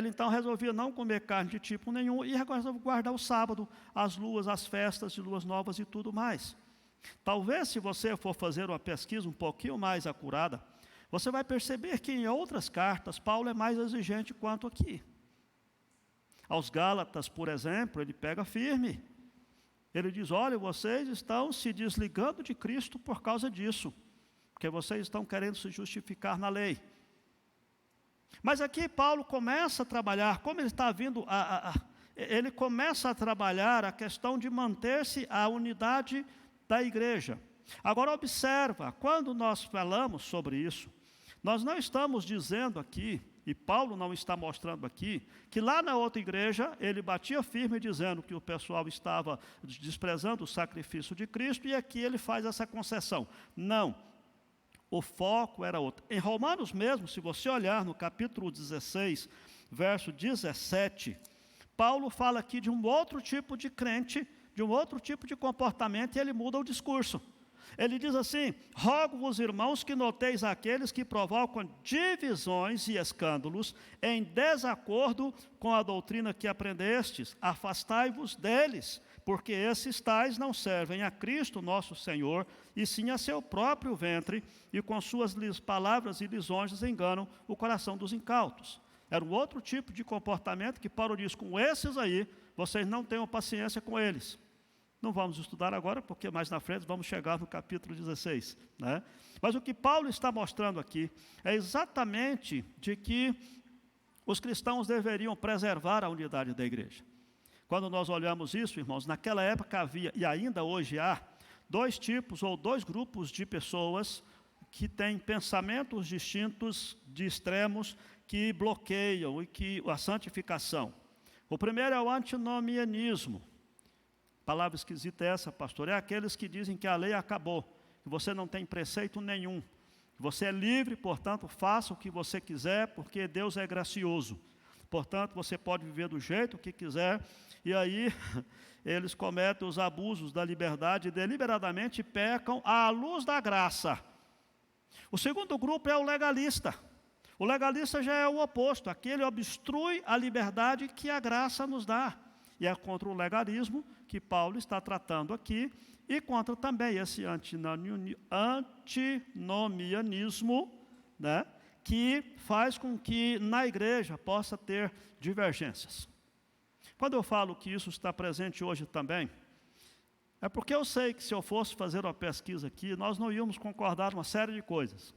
então resolvia não comer carne de tipo nenhum e guardar o sábado, as luas, as festas de luas novas e tudo mais. Talvez, se você for fazer uma pesquisa um pouquinho mais acurada, você vai perceber que em outras cartas, Paulo é mais exigente quanto aqui. Aos Gálatas, por exemplo, ele pega firme. Ele diz, olha, vocês estão se desligando de Cristo por causa disso, porque vocês estão querendo se justificar na lei. Mas aqui Paulo começa a trabalhar, como ele está vindo, ele começa a trabalhar a questão de manter-se a unidade da igreja. Agora observa, quando nós falamos sobre isso, nós não estamos dizendo aqui, e Paulo não está mostrando aqui, que lá na outra igreja ele batia firme dizendo que o pessoal estava desprezando o sacrifício de Cristo, e aqui ele faz essa concessão. Não, o foco era outro. Em Romanos mesmo, se você olhar no capítulo 16, verso 17, Paulo fala aqui de um outro tipo de crente, de um outro tipo de comportamento, e ele muda o discurso. Ele diz assim, rogo-vos, irmãos, que noteis aqueles que provocam divisões e escândalos em desacordo com a doutrina que aprendestes, afastai-vos deles, porque esses tais não servem a Cristo nosso Senhor, e sim a seu próprio ventre, e com suas palavras e lisonjas enganam o coração dos incautos. Era um outro tipo de comportamento que Paulo diz, com esses aí, vocês não tenham paciência com eles. Não vamos estudar agora, porque mais na frente vamos chegar no capítulo 16. Né? Mas o que Paulo está mostrando aqui é exatamente de que os cristãos deveriam preservar a unidade da igreja. Quando nós olhamos isso, irmãos, naquela época havia, e ainda hoje há, dois tipos ou dois grupos de pessoas que têm pensamentos distintos de extremos que bloqueiam a santificação. O primeiro é o antinomianismo. Palavra esquisita é essa, pastor? É aqueles que dizem que a lei acabou, que você não tem preceito nenhum, que você é livre, portanto, faça o que você quiser, porque Deus é gracioso. Portanto, você pode viver do jeito que quiser, e aí eles cometem os abusos da liberdade e deliberadamente pecam à luz da graça. O segundo grupo é o legalista. O legalista já é o oposto, aquele obstrui a liberdade que a graça nos dá. E é contra o legalismo que Paulo está tratando aqui, e contra também esse antinomianismo, né, que faz com que na igreja possa ter divergências. Quando eu falo que isso está presente hoje também, é porque eu sei que se eu fosse fazer uma pesquisa aqui, nós não íamos concordar uma série de coisas.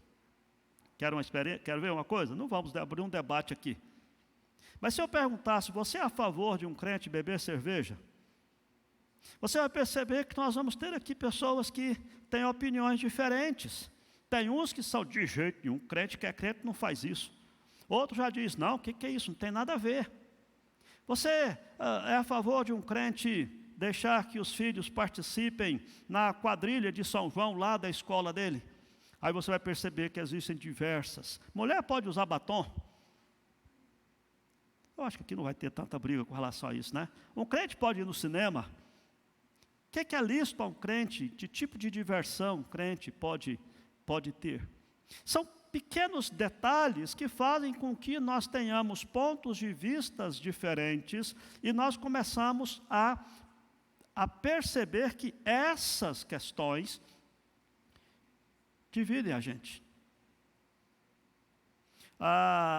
Quer ver uma coisa? Não vamos abrir um debate aqui. Mas se eu perguntasse, você é a favor de um crente beber cerveja? Você vai perceber que nós vamos ter aqui pessoas que têm opiniões diferentes. Tem uns que são de jeito nenhum, crente que é crente não faz isso. Outro já diz, não, o que é isso? Não tem nada a ver. Você é a favor de um crente deixar que os filhos participem na quadrilha de São João, lá da escola dele? Aí você vai perceber que existem diversas. Mulher pode usar batom? Eu acho que aqui não vai ter tanta briga com relação a isso, né? Um crente pode ir no cinema? O que é lícito a um crente? Que tipo de diversão um crente pode ter? São pequenos detalhes que fazem com que nós tenhamos pontos de vistas diferentes e nós começamos a perceber que essas questões dividem a gente.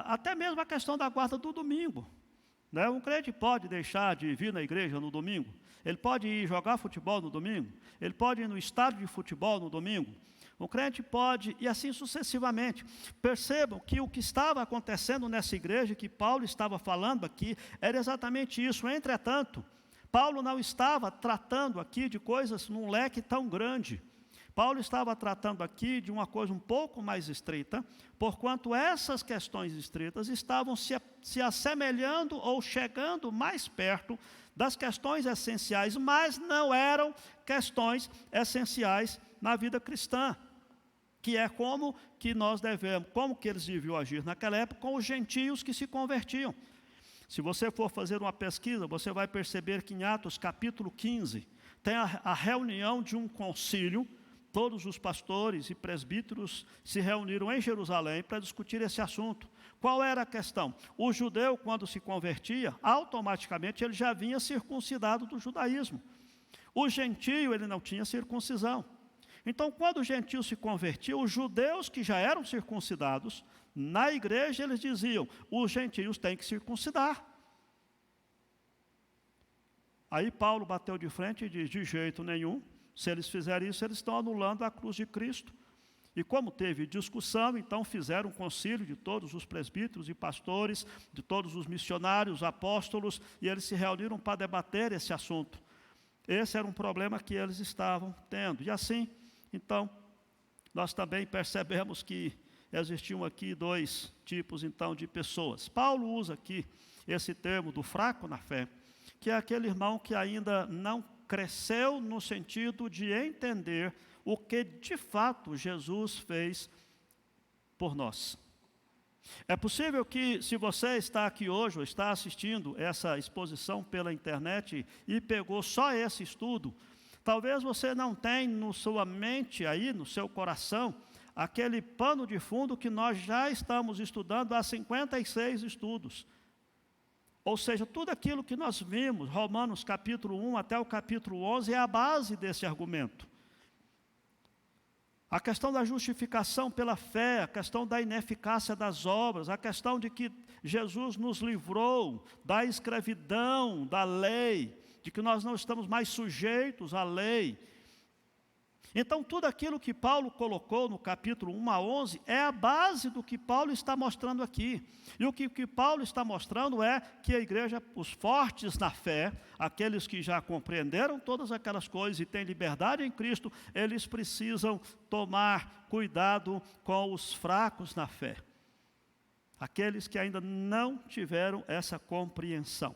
Até mesmo a questão da guarda do domingo. Né? Um crente pode deixar de vir na igreja no domingo, ele pode ir jogar futebol no domingo, ele pode ir no estádio de futebol no domingo, o crente pode, e assim sucessivamente. Percebam que o que estava acontecendo nessa igreja, que Paulo estava falando aqui, era exatamente isso. Entretanto, Paulo não estava tratando aqui de coisas num leque tão grande. Paulo estava tratando aqui de uma coisa um pouco mais estreita, porquanto essas questões estreitas estavam se assemelhando ou chegando mais perto das questões essenciais, mas não eram questões essenciais na vida cristã, que é como que nós devemos, como que eles deviam agir naquela época com os gentios que se convertiam. Se você for fazer uma pesquisa, você vai perceber que em Atos capítulo 15, tem a reunião de um concílio. Todos os pastores e presbíteros se reuniram em Jerusalém para discutir esse assunto. Qual era a questão? O judeu, quando se convertia, automaticamente ele já vinha circuncidado do judaísmo. O gentio, ele não tinha circuncisão. Então, quando o gentio se convertia, os judeus que já eram circuncidados, na igreja eles diziam, os gentios têm que circuncidar. Aí Paulo bateu de frente e diz, de jeito nenhum, se eles fizerem isso, eles estão anulando a cruz de Cristo. E como teve discussão, então fizeram um concílio de todos os presbíteros e pastores, de todos os missionários, apóstolos, e eles se reuniram para debater esse assunto. Esse era um problema que eles estavam tendo. E assim, então, nós também percebemos que existiam aqui dois tipos, então, de pessoas. Paulo usa aqui esse termo do fraco na fé, que é aquele irmão que ainda não cresceu no sentido de entender o que de fato Jesus fez por nós. É possível que, se você está aqui hoje, ou está assistindo essa exposição pela internet e pegou só esse estudo, talvez você não tenha na sua mente aí, no seu coração, aquele pano de fundo que nós já estamos estudando há 56 estudos. Ou seja, tudo aquilo que nós vimos, Romanos capítulo 1 até o capítulo 11, é a base desse argumento. A questão da justificação pela fé, a questão da ineficácia das obras, a questão de que Jesus nos livrou da escravidão, da lei, de que nós não estamos mais sujeitos à lei. Então, tudo aquilo que Paulo colocou no capítulo 1 a 11 é a base do que Paulo está mostrando aqui. E o que Paulo está mostrando é que a igreja, os fortes na fé, aqueles que já compreenderam todas aquelas coisas e têm liberdade em Cristo, eles precisam tomar cuidado com os fracos na fé. Aqueles que ainda não tiveram essa compreensão.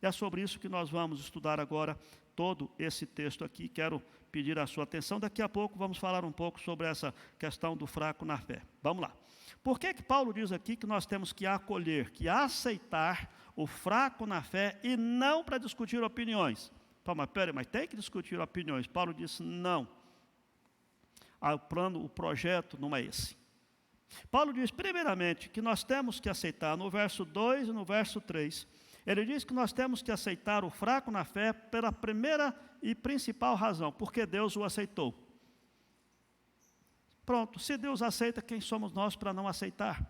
E é sobre isso que nós vamos estudar agora todo esse texto aqui. Quero pedir a sua atenção. Daqui a pouco vamos falar um pouco sobre essa questão do fraco na fé. Vamos lá. Por que Paulo diz aqui que nós temos que acolher, que aceitar o fraco na fé e não para discutir opiniões? Mas peraí, mas tem que discutir opiniões. Paulo disse não. O projeto não é esse. Paulo diz, primeiramente, que nós temos que aceitar, no verso 2 e no verso 3, ele diz que nós temos que aceitar o fraco na fé pela primeira e principal razão, porque Deus o aceitou. Pronto, se Deus aceita, quem somos nós para não aceitar?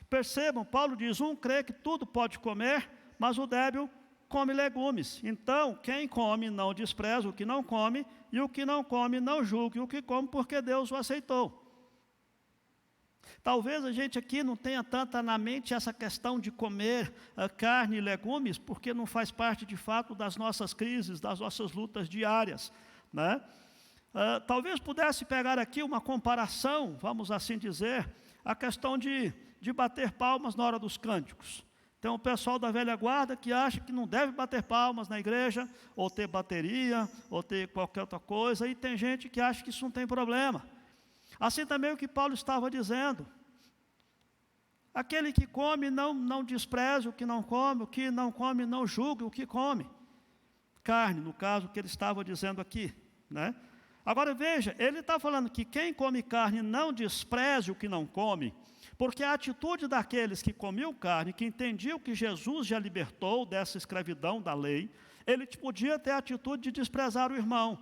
Percebam, Paulo diz, um crê que tudo pode comer, mas o débil come legumes. Então, quem come não despreza o que não come, e o que não come não julgue o que come, porque Deus o aceitou. Talvez a gente aqui não tenha tanta na mente essa questão de comer carne e legumes, porque não faz parte de fato das nossas crises, das nossas lutas diárias, né? Talvez pudesse pegar aqui uma comparação, vamos assim dizer, a questão de bater palmas na hora dos cânticos. Tem um pessoal da velha guarda que acha que não deve bater palmas na igreja, ou ter bateria, ou ter qualquer outra coisa, e tem gente que acha que isso não tem problema. Assim também o que Paulo estava dizendo. Aquele que come não despreze o que não come não julgue o que come. Carne, no caso que ele estava dizendo aqui, né? Agora veja, ele está falando que quem come carne não despreze o que não come, porque a atitude daqueles que comiam carne, que entendiam que Jesus já libertou dessa escravidão da lei, ele podia ter a atitude de desprezar o irmão.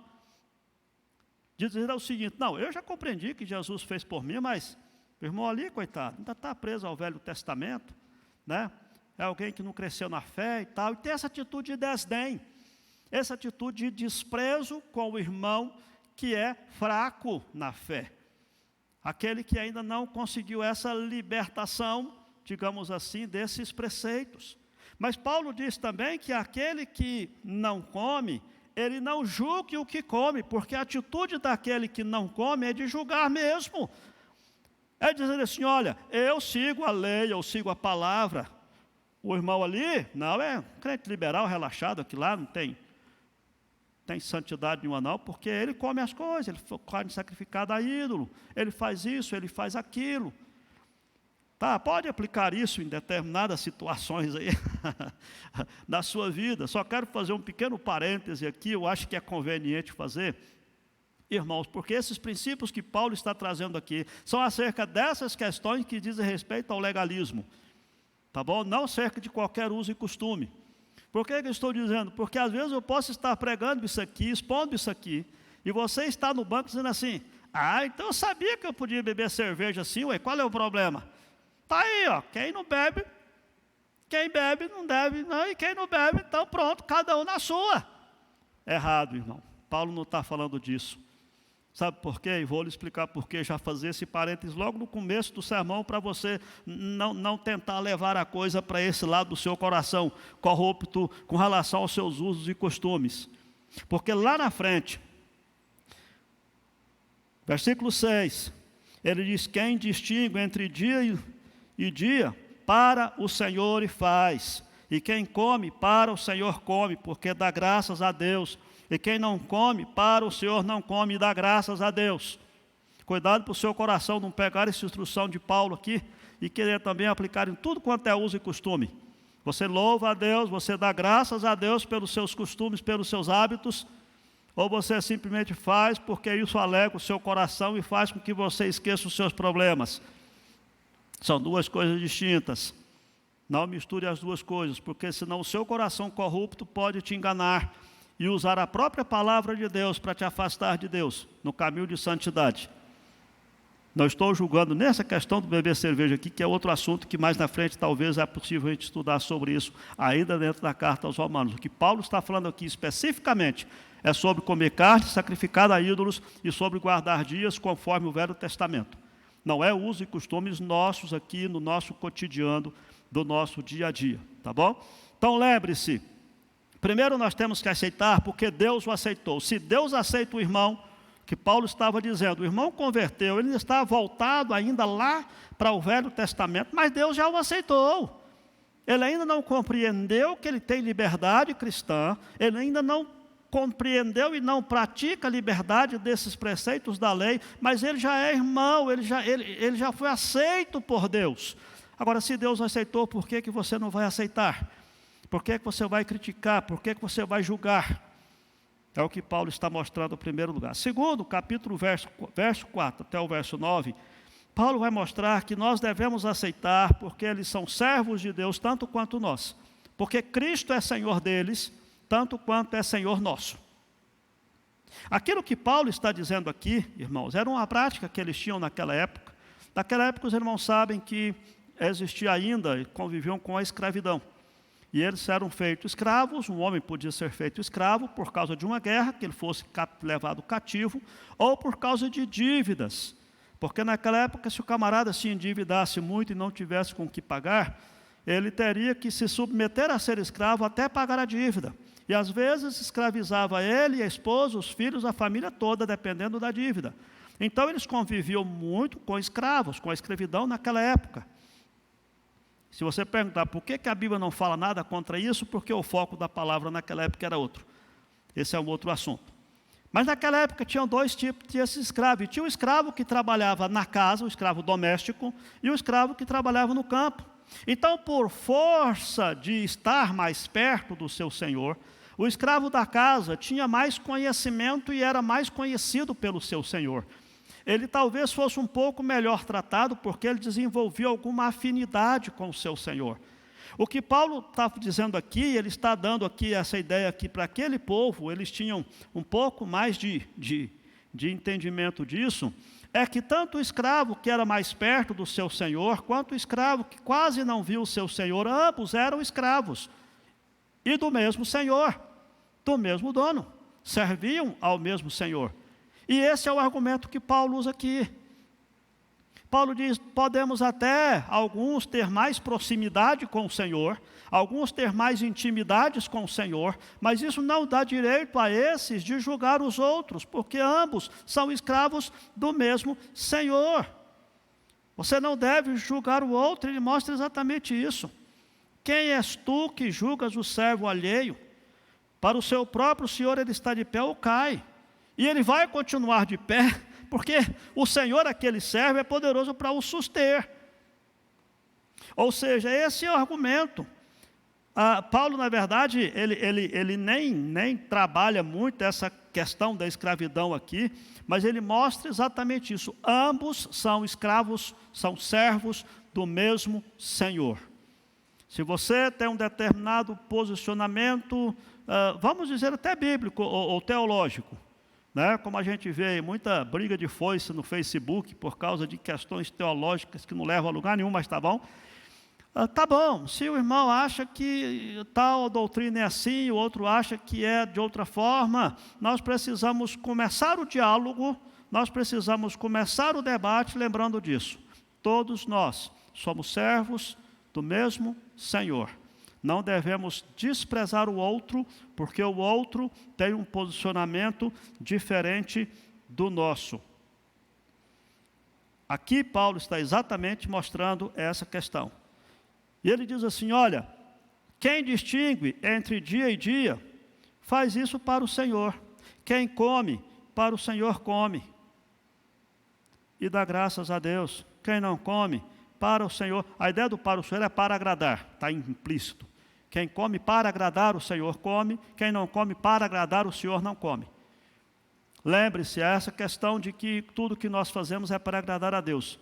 De dizer o seguinte, não, eu já compreendi que Jesus fez por mim, mas o irmão ali, coitado, ainda está preso ao Velho Testamento, né? É alguém que não cresceu na fé e tal, e tem essa atitude de desdém, essa atitude de desprezo com o irmão que é fraco na fé, aquele que ainda não conseguiu essa libertação, digamos assim, desses preceitos. Mas Paulo diz também que aquele que não come, ele não julgue o que come, porque a atitude daquele que não come é de julgar mesmo. É dizer assim, olha, eu sigo a lei, eu sigo a palavra. O irmão ali, não, é crente liberal, relaxado, aqui lá não tem santidade nenhuma não, porque ele come as coisas, ele carne sacrificada a ídolo, ele faz isso, ele faz aquilo. Tá, pode aplicar isso em determinadas situações aí da sua vida. Só quero fazer um pequeno parêntese aqui, eu acho que é conveniente fazer, irmãos, porque esses princípios que Paulo está trazendo aqui são acerca dessas questões que dizem respeito ao legalismo, tá bom? Não acerca de qualquer uso e costume. Por que eu estou dizendo? Porque às vezes eu posso estar pregando isso aqui, expondo isso aqui, E você está no banco dizendo assim, então eu sabia que eu podia beber cerveja assim, ué, qual é o problema? Está aí, ó, quem bebe não deve, não, e quem não bebe, então pronto, cada um na sua. Errado, irmão. Paulo não está falando disso. Sabe por quê? Vou lhe explicar por quê, já fazer esse parênteses logo no começo do sermão, para você não tentar levar a coisa para esse lado do seu coração corrupto com relação aos seus usos e costumes. Porque lá na frente, versículo 6, ele diz, quem distingue entre dia e dia, para o Senhor e faz. E quem come, para o Senhor come, porque dá graças a Deus. E quem não come, para o Senhor não come e dá graças a Deus. Cuidado para o seu coração não pegar essa instrução de Paulo aqui e querer também aplicar em tudo quanto é uso e costume. Você louva a Deus, você dá graças a Deus pelos seus costumes, pelos seus hábitos, ou você simplesmente faz porque isso alegra o seu coração e faz com que você esqueça os seus problemas. São duas coisas distintas. Não misture as duas coisas, porque senão o seu coração corrupto pode te enganar e usar a própria palavra de Deus para te afastar de Deus, no caminho de santidade. Não estou julgando nessa questão do beber cerveja aqui, que é outro assunto que mais na frente talvez é possível a gente estudar sobre isso, ainda dentro da carta aos Romanos. O que Paulo está falando aqui especificamente é sobre comer carne sacrificada a ídolos e sobre guardar dias conforme o Velho Testamento. Não é uso e costumes nossos aqui no nosso cotidiano, do nosso dia a dia, tá bom? Então lembre-se, primeiro nós temos que aceitar porque Deus o aceitou. Se Deus aceita o irmão, que Paulo estava dizendo, o irmão converteu, ele está voltado ainda lá para o Velho Testamento, mas Deus já o aceitou. Ele ainda não compreendeu que ele tem liberdade cristã, ele ainda não compreendeu e não pratica a liberdade desses preceitos da lei, mas ele já é irmão, ele já foi aceito por Deus. Agora, se Deus aceitou, por que você não vai aceitar? Por que você vai criticar? Por que você vai julgar? É o que Paulo está mostrando em primeiro lugar. Segundo, capítulo, verso 4 até o verso 9, Paulo vai mostrar que nós devemos aceitar porque eles são servos de Deus tanto quanto nós. Porque Cristo é Senhor deles, tanto quanto é Senhor nosso. Aquilo que Paulo está dizendo aqui, irmãos, era uma prática que eles tinham naquela época. Naquela época os irmãos sabem que existia ainda, conviviam com a escravidão. E eles eram feitos escravos, um homem podia ser feito escravo por causa de uma guerra, que ele fosse levado cativo, ou por causa de dívidas. Porque naquela época, se o camarada se endividasse muito e não tivesse com o que pagar, ele teria que se submeter a ser escravo até pagar a dívida. E às vezes escravizava ele, a esposa, os filhos, a família toda, dependendo da dívida. Então eles conviviam muito com escravos, com a escravidão naquela época. Se você perguntar por que a Bíblia não fala nada contra isso, porque o foco da palavra naquela época era outro. Esse é um outro assunto. Mas naquela época tinham dois tipos de escravo. E tinha o escravo que trabalhava na casa, o escravo doméstico, e o escravo que trabalhava no campo. Então, por força de estar mais perto do seu senhor, o escravo da casa tinha mais conhecimento e era mais conhecido pelo seu senhor. Ele talvez fosse um pouco melhor tratado porque ele desenvolvia alguma afinidade com o seu senhor. O que Paulo está dizendo aqui, ele está dando aqui essa ideia aqui para aquele povo, eles tinham um pouco mais de entendimento disso, é que tanto o escravo que era mais perto do seu senhor, quanto o escravo que quase não viu o seu senhor, ambos eram escravos e do mesmo senhor, do mesmo dono, serviam ao mesmo senhor. E esse é o argumento que Paulo usa aqui. Paulo diz, podemos até, alguns ter mais proximidade com o Senhor, alguns ter mais intimidades com o Senhor, mas isso não dá direito a esses de julgar os outros, porque ambos são escravos do mesmo Senhor. Você não deve julgar o outro, ele mostra exatamente isso. Quem és tu que julgas o servo alheio? Para o seu próprio Senhor ele está de pé ou cai. E ele vai continuar de pé, porque o Senhor a que ele serve é poderoso para o suster. Ou seja, esse é o argumento. Paulo, na verdade, ele nem trabalha muito essa questão da escravidão aqui, mas ele mostra exatamente isso. Ambos são escravos, são servos do mesmo Senhor. Se você tem um determinado posicionamento, vamos dizer até bíblico ou teológico, né? Como a gente vê muita briga de foice no Facebook por causa de questões teológicas que não levam a lugar nenhum, mas tá bom. Tá bom, se o irmão acha que tal doutrina é assim, o outro acha que é de outra forma, nós precisamos começar o diálogo, nós precisamos começar o debate lembrando disso. Todos nós somos servos do mesmo Senhor. Não devemos desprezar o outro, porque o outro tem um posicionamento diferente do nosso. Aqui Paulo está exatamente mostrando essa questão. E ele diz assim, olha, quem distingue entre dia e dia, faz isso para o Senhor. Quem come, para o Senhor come. E dá graças a Deus. Quem não come, para o Senhor. A ideia do para o Senhor é para agradar, está implícito. Quem come para agradar o Senhor come, quem não come para agradar o Senhor não come. Lembre-se, essa questão de que tudo que nós fazemos é para agradar a Deus.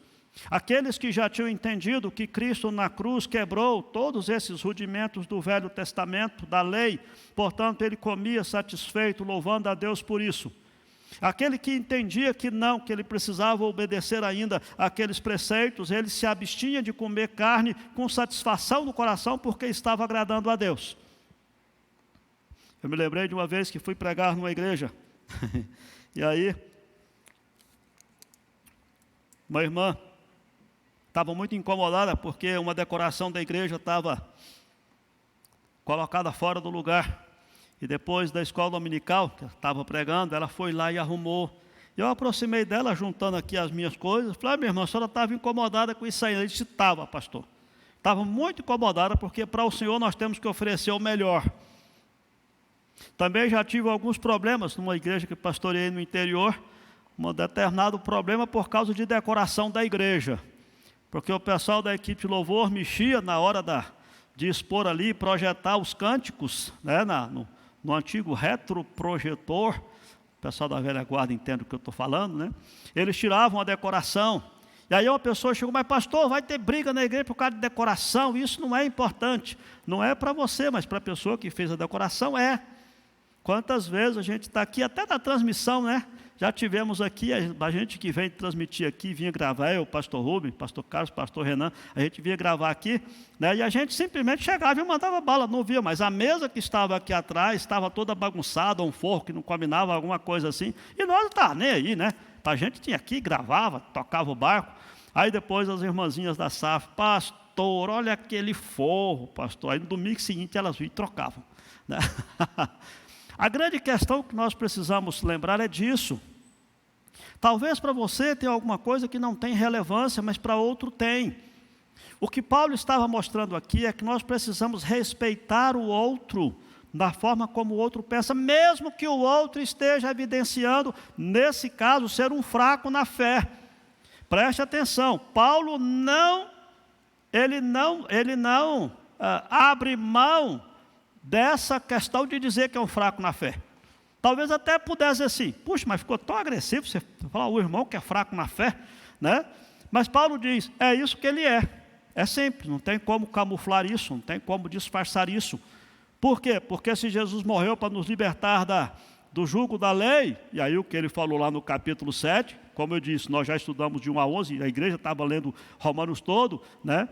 Aqueles que já tinham entendido que Cristo na cruz quebrou todos esses rudimentos do Velho Testamento, da lei, portanto ele comia satisfeito, louvando a Deus por isso. Aquele que entendia que não, que ele precisava obedecer ainda àqueles preceitos, ele se abstinha de comer carne com satisfação no coração, porque estava agradando a Deus. Eu me lembrei de uma vez que fui pregar numa igreja, e aí, uma irmã estava muito incomodada, porque uma decoração da igreja estava colocada fora do lugar. E depois da escola dominical, que eu estava pregando, ela foi lá e arrumou. Eu aproximei dela, juntando aqui as minhas coisas. Falei, minha irmã, a senhora estava incomodada com isso aí. Ela disse, estava, pastor. Estava muito incomodada, porque para o Senhor nós temos que oferecer o melhor. Também já tive alguns problemas numa igreja que pastoreei no interior. Um determinado problema por causa de decoração da igreja. Porque o pessoal da equipe de louvor mexia na hora de expor ali, projetar os cânticos, né, no antigo retroprojetor. O pessoal da velha guarda entende o que eu estou falando, né? Eles tiravam a decoração. E aí uma pessoa chegou, mas pastor, vai ter briga na igreja por causa de decoração, isso não é importante. Não é para você, mas para a pessoa que fez a decoração é. Quantas vezes a gente está aqui, até na transmissão, né? Já tivemos aqui, a gente que vem transmitir aqui, vinha gravar, eu, o pastor Rubem, pastor Carlos, pastor Renan, a gente vinha gravar aqui, né, e a gente simplesmente chegava e mandava bala, não via, mas a mesa que estava aqui atrás estava toda bagunçada, um forro que não combinava, alguma coisa assim, e nós não estávamos nem aí, né? A gente tinha aqui, gravava, tocava o barco, aí depois as irmãzinhas da SAF, pastor, olha aquele forro, pastor, aí no domingo seguinte elas vinham e trocavam, né? A grande questão que nós precisamos lembrar é disso. Talvez para você tenha alguma coisa que não tem relevância, mas para outro tem. O que Paulo estava mostrando aqui é que nós precisamos respeitar o outro, da forma como o outro pensa, mesmo que o outro esteja evidenciando, nesse caso, ser um fraco na fé. Preste atenção, Paulo não abre mão dessa questão de dizer que é um fraco na fé. Talvez até pudesse dizer assim, puxa, mas ficou tão agressivo você falar o irmão que é fraco na fé, né? Mas Paulo diz, é isso que ele é. É simples, não tem como camuflar isso, não tem como disfarçar isso. Por quê? Porque se Jesus morreu para nos libertar do jugo da lei, e aí o que ele falou lá no capítulo 7, como eu disse, nós já estudamos de 1 a 11, a igreja estava lendo Romanos todo, né?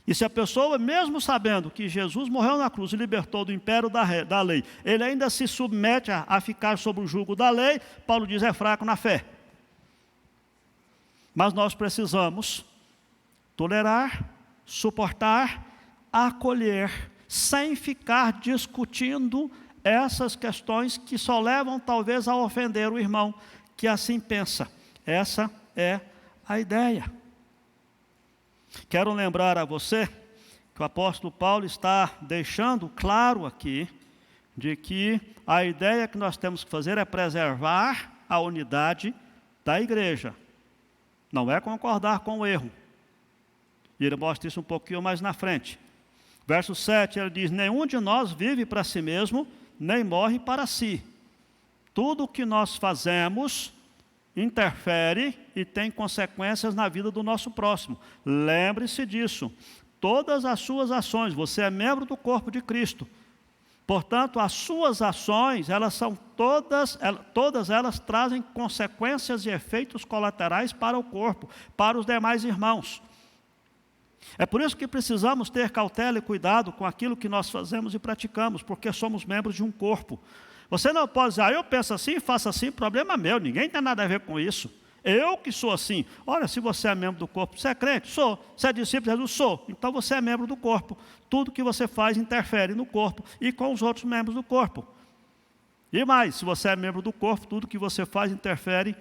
E se a pessoa, mesmo sabendo que Jesus morreu na cruz e libertou do império da lei, ele ainda se submete a ficar sob o jugo da lei, Paulo diz, é fraco na fé. Mas nós precisamos tolerar, suportar, acolher, sem ficar discutindo essas questões que só levam talvez a ofender o irmão que assim pensa. Essa é a ideia. Quero lembrar a você que o apóstolo Paulo está deixando claro aqui de que a ideia que nós temos que fazer é preservar a unidade da igreja. Não é concordar com o erro. E ele mostra isso um pouquinho mais na frente. Verso 7, ele diz, nenhum de nós vive para si mesmo, nem morre para si. Tudo o que nós fazemos interfere e tem consequências na vida do nosso próximo. Lembre-se disso. Todas as suas ações, você é membro do corpo de Cristo. Portanto, as suas ações, elas são todas elas trazem consequências e efeitos colaterais para o corpo, para os demais irmãos. É por isso que precisamos ter cautela e cuidado com aquilo que nós fazemos e praticamos, porque somos membros de um corpo. Você não pode dizer, eu penso assim, faço assim, problema meu, ninguém tem nada a ver com isso. Eu que sou assim. Olha, se você é membro do corpo, você é crente? Sou. Você é discípulo de Jesus? Sou. Então você é membro do corpo. Tudo que você faz interfere no corpo e com os outros membros do corpo. E mais, se você é membro do corpo, tudo que você faz interfere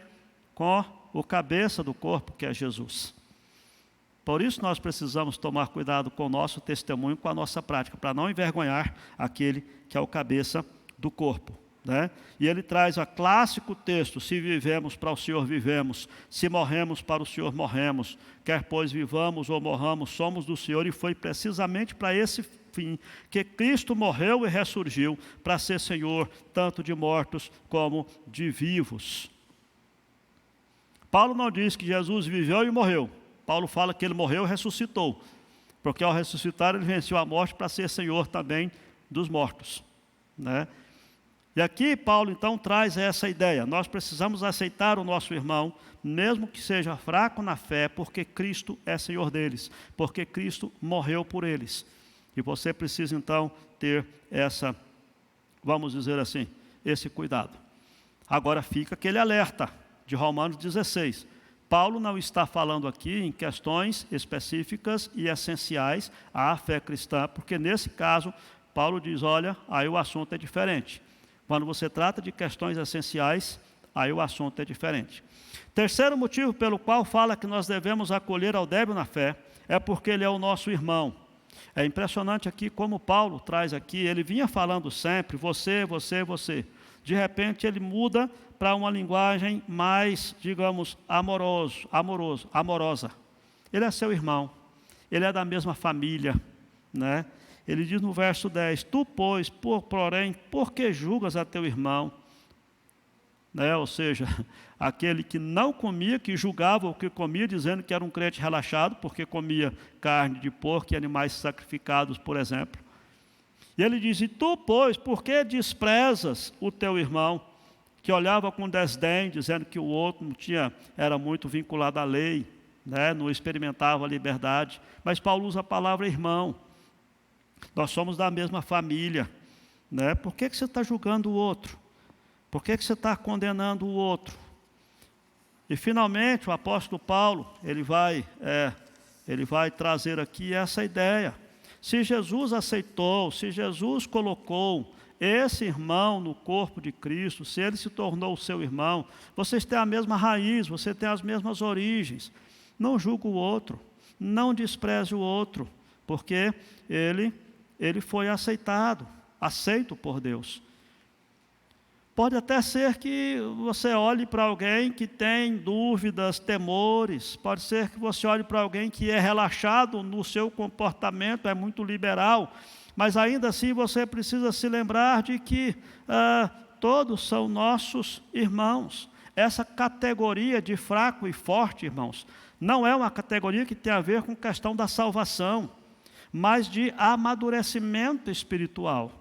com o cabeça do corpo, que é Jesus. Por isso nós precisamos tomar cuidado com o nosso testemunho, com a nossa prática, para não envergonhar aquele que é o cabeça do corpo. Né? E ele traz o clássico texto, se vivemos para o Senhor vivemos, se morremos para o Senhor morremos, quer pois vivamos ou morramos, somos do Senhor, e foi precisamente para esse fim que Cristo morreu e ressurgiu, para ser Senhor tanto de mortos como de vivos. Paulo não diz que Jesus viveu e morreu, Paulo fala que ele morreu e ressuscitou, porque ao ressuscitar ele venceu a morte para ser Senhor também dos mortos, né? E aqui Paulo então traz essa ideia, nós precisamos aceitar o nosso irmão, mesmo que seja fraco na fé, porque Cristo é Senhor deles, porque Cristo morreu por eles. E você precisa então ter essa, vamos dizer assim, esse cuidado. Agora fica aquele alerta de Romanos 16. Paulo não está falando aqui em questões específicas e essenciais à fé cristã, porque nesse caso Paulo diz, olha, aí o assunto é diferente. Quando você trata de questões essenciais, aí o assunto é diferente. Terceiro motivo pelo qual fala que nós devemos acolher ao débil na fé, é porque ele é o nosso irmão. É impressionante aqui como Paulo traz aqui, ele vinha falando sempre, você, você, você. De repente ele muda para uma linguagem mais, digamos, amorosa. Ele é seu irmão, ele é da mesma família, né? Ele diz no verso 10, tu, pois, porém, por que julgas a teu irmão? Né? Ou seja, aquele que não comia, que julgava o que comia, dizendo que era um crente relaxado, porque comia carne de porco e animais sacrificados, por exemplo. E ele diz, e tu, pois, por que desprezas o teu irmão? Que olhava com desdém, dizendo que o outro era muito vinculado à lei, né? Não experimentava a liberdade. Mas Paulo usa a palavra irmão. Nós somos da mesma família, né? Por que você está julgando o outro? Por que você está condenando o outro? E finalmente o apóstolo Paulo, ele vai trazer aqui essa ideia. Se Jesus aceitou, se Jesus colocou esse irmão no corpo de Cristo, se ele se tornou o seu irmão, vocês têm a mesma raiz, você tem as mesmas origens. Não julgue o outro, não despreze o outro, porque ele foi aceito por Deus. Pode até ser que você olhe para alguém que tem dúvidas, temores, pode ser que você olhe para alguém que é relaxado no seu comportamento, é muito liberal, mas ainda assim você precisa se lembrar de que todos são nossos irmãos. Essa categoria de fraco e forte, irmãos, não é uma categoria que tem a ver com questão da salvação, mas de amadurecimento espiritual.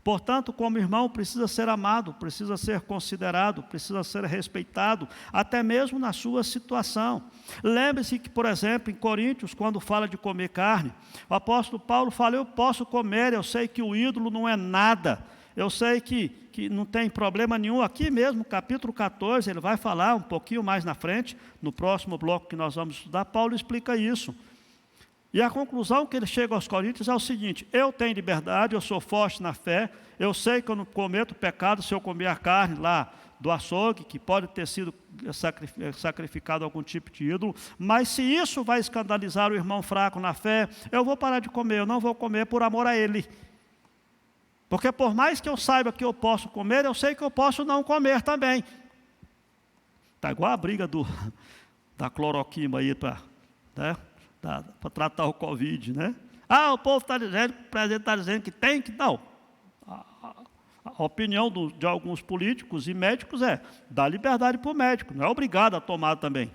Portanto, como irmão, precisa ser amado, precisa ser considerado, precisa ser respeitado, até mesmo na sua situação. Lembre-se que, por exemplo, em Coríntios, quando fala de comer carne, o apóstolo Paulo fala, eu posso comer, eu sei que o ídolo não é nada, eu sei que não tem problema nenhum. Aqui mesmo, capítulo 14, ele vai falar um pouquinho mais na frente, no próximo bloco que nós vamos estudar, Paulo explica isso. E a conclusão que ele chega aos Coríntios é o seguinte, eu tenho liberdade, eu sou forte na fé, eu sei que eu não cometo pecado se eu comer a carne lá do açougue, que pode ter sido sacrificado a algum tipo de ídolo, mas se isso vai escandalizar o irmão fraco na fé, eu vou parar de comer, eu não vou comer por amor a ele. Porque por mais que eu saiba que eu posso comer, eu sei que eu posso não comer também. Está igual a briga da cloroquina aí para tratar o Covid, né? O povo está dizendo, o presidente está dizendo que tem, que não. A opinião de alguns políticos e médicos dá liberdade para o médico, não é obrigado a tomar também.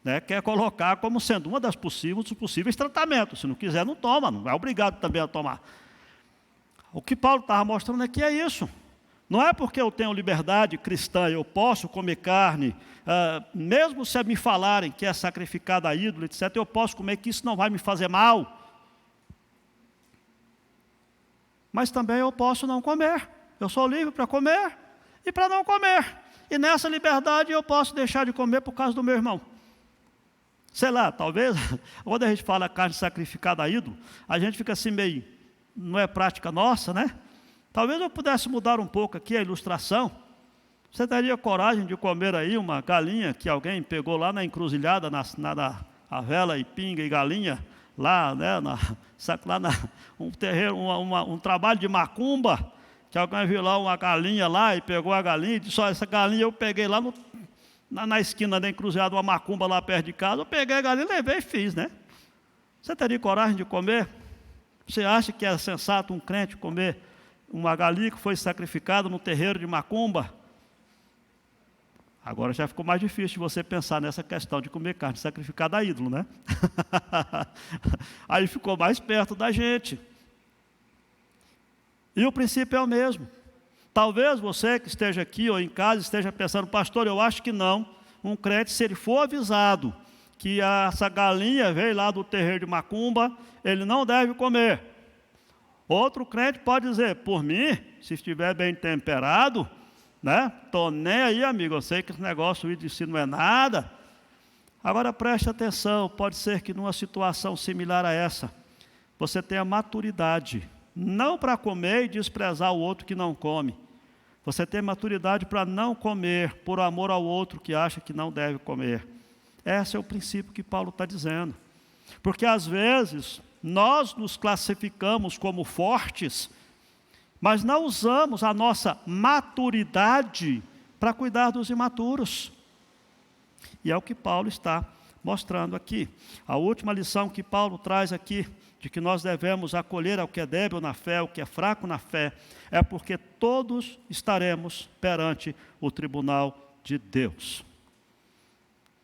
Né? Quer colocar como sendo uma dos possíveis tratamentos. Se não quiser, não toma, não é obrigado também a tomar. O que Paulo estava mostrando aqui é isso. Não é porque eu tenho liberdade cristã, eu posso comer carne, mesmo se me falarem que é sacrificado a ídolo, etc., eu posso comer, que isso não vai me fazer mal. Mas também eu posso não comer. Eu sou livre para comer e para não comer. E nessa liberdade eu posso deixar de comer por causa do meu irmão. Sei lá, talvez, quando a gente fala carne sacrificada a ídolo, a gente fica assim meio, não é prática nossa, né? Talvez eu pudesse mudar um pouco aqui a ilustração. Você teria coragem de comer aí uma galinha que alguém pegou lá na encruzilhada, a vela e pinga e galinha, lá, né, um terreiro, um trabalho de macumba, que alguém viu lá uma galinha lá e pegou a galinha e disse, olha, essa galinha eu peguei lá na esquina da encruzilhada, uma macumba lá perto de casa, eu peguei a galinha, levei e fiz, né? Você teria coragem de comer? Você acha que é sensato um crente comer uma galinha que foi sacrificada no terreiro de macumba? Agora já ficou mais difícil de você pensar nessa questão de comer carne sacrificada a ídolo, né? Aí ficou mais perto da gente. E o princípio é o mesmo. Talvez você que esteja aqui ou em casa esteja pensando, pastor, eu acho que não. Um crente, se ele for avisado que essa galinha veio lá do terreiro de macumba, ele não deve comer. Outro crente pode dizer, por mim, se estiver bem temperado, né? Estou nem aí, amigo, eu sei que esse negócio de si não é nada. Agora preste atenção, pode ser que numa situação similar a essa, você tenha maturidade, não para comer e desprezar o outro que não come. Você tem maturidade para não comer por amor ao outro que acha que não deve comer. Esse é o princípio que Paulo está dizendo. Porque às vezes nós nos classificamos como fortes, mas não usamos a nossa maturidade para cuidar dos imaturos. E é o que Paulo está mostrando aqui. A última lição que Paulo traz aqui, de que nós devemos acolher ao que é débil na fé, o que é fraco na fé, é porque todos estaremos perante o tribunal de Deus.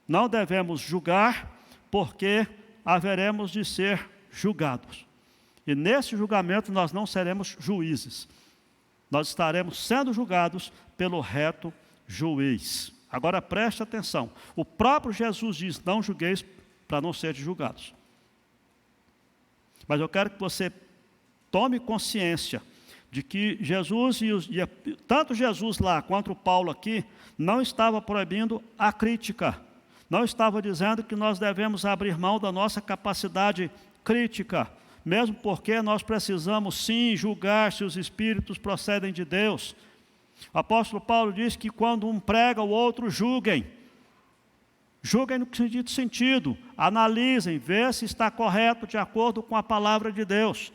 Não devemos julgar, porque haveremos de ser julgados. E nesse julgamento nós não seremos juízes. Nós estaremos sendo julgados pelo reto juiz. Agora preste atenção. O próprio Jesus diz, não julgueis para não serem julgados. Mas eu quero que você tome consciência de que Jesus, tanto Jesus lá quanto Paulo aqui, não estava proibindo a crítica. Não estava dizendo que nós devemos abrir mão da nossa capacidade crítica, mesmo porque nós precisamos sim julgar se os espíritos procedem de Deus. O apóstolo Paulo diz que quando um prega, o outro julguem. Julguem no seguinte sentido, analisem, vê se está correto de acordo com a palavra de Deus.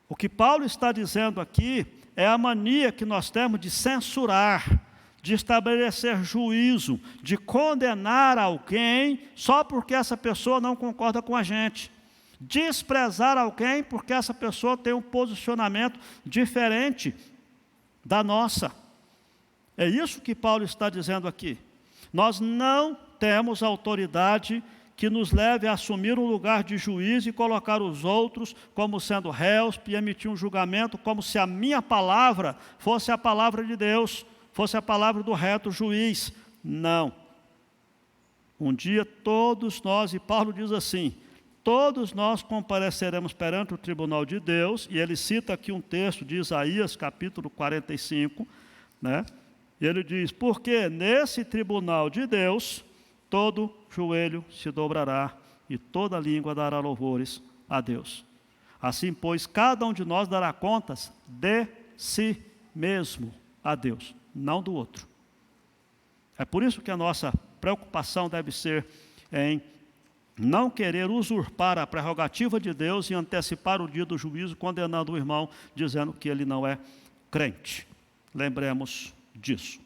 O que Paulo está dizendo aqui é a mania que nós temos de censurar, de estabelecer juízo, de condenar alguém só porque essa pessoa não concorda com a gente. Desprezar alguém porque essa pessoa tem um posicionamento diferente da nossa. É isso que Paulo está dizendo aqui. Nós não temos autoridade que nos leve a assumir um lugar de juiz e colocar os outros como sendo réus e emitir um julgamento como se a minha palavra fosse a palavra de Deus, fosse a palavra do reto juiz. Não. Um dia todos nós, e Paulo diz assim, todos nós compareceremos perante o tribunal de Deus, e ele cita aqui um texto de Isaías, capítulo 45, né? E ele diz, porque nesse tribunal de Deus, todo joelho se dobrará e toda língua dará louvores a Deus. Assim, pois, cada um de nós dará contas de si mesmo a Deus, não do outro. É por isso que a nossa preocupação deve ser em não querer usurpar a prerrogativa de Deus e antecipar o dia do juízo, condenando o irmão, dizendo que ele não é crente. Lembremos disso.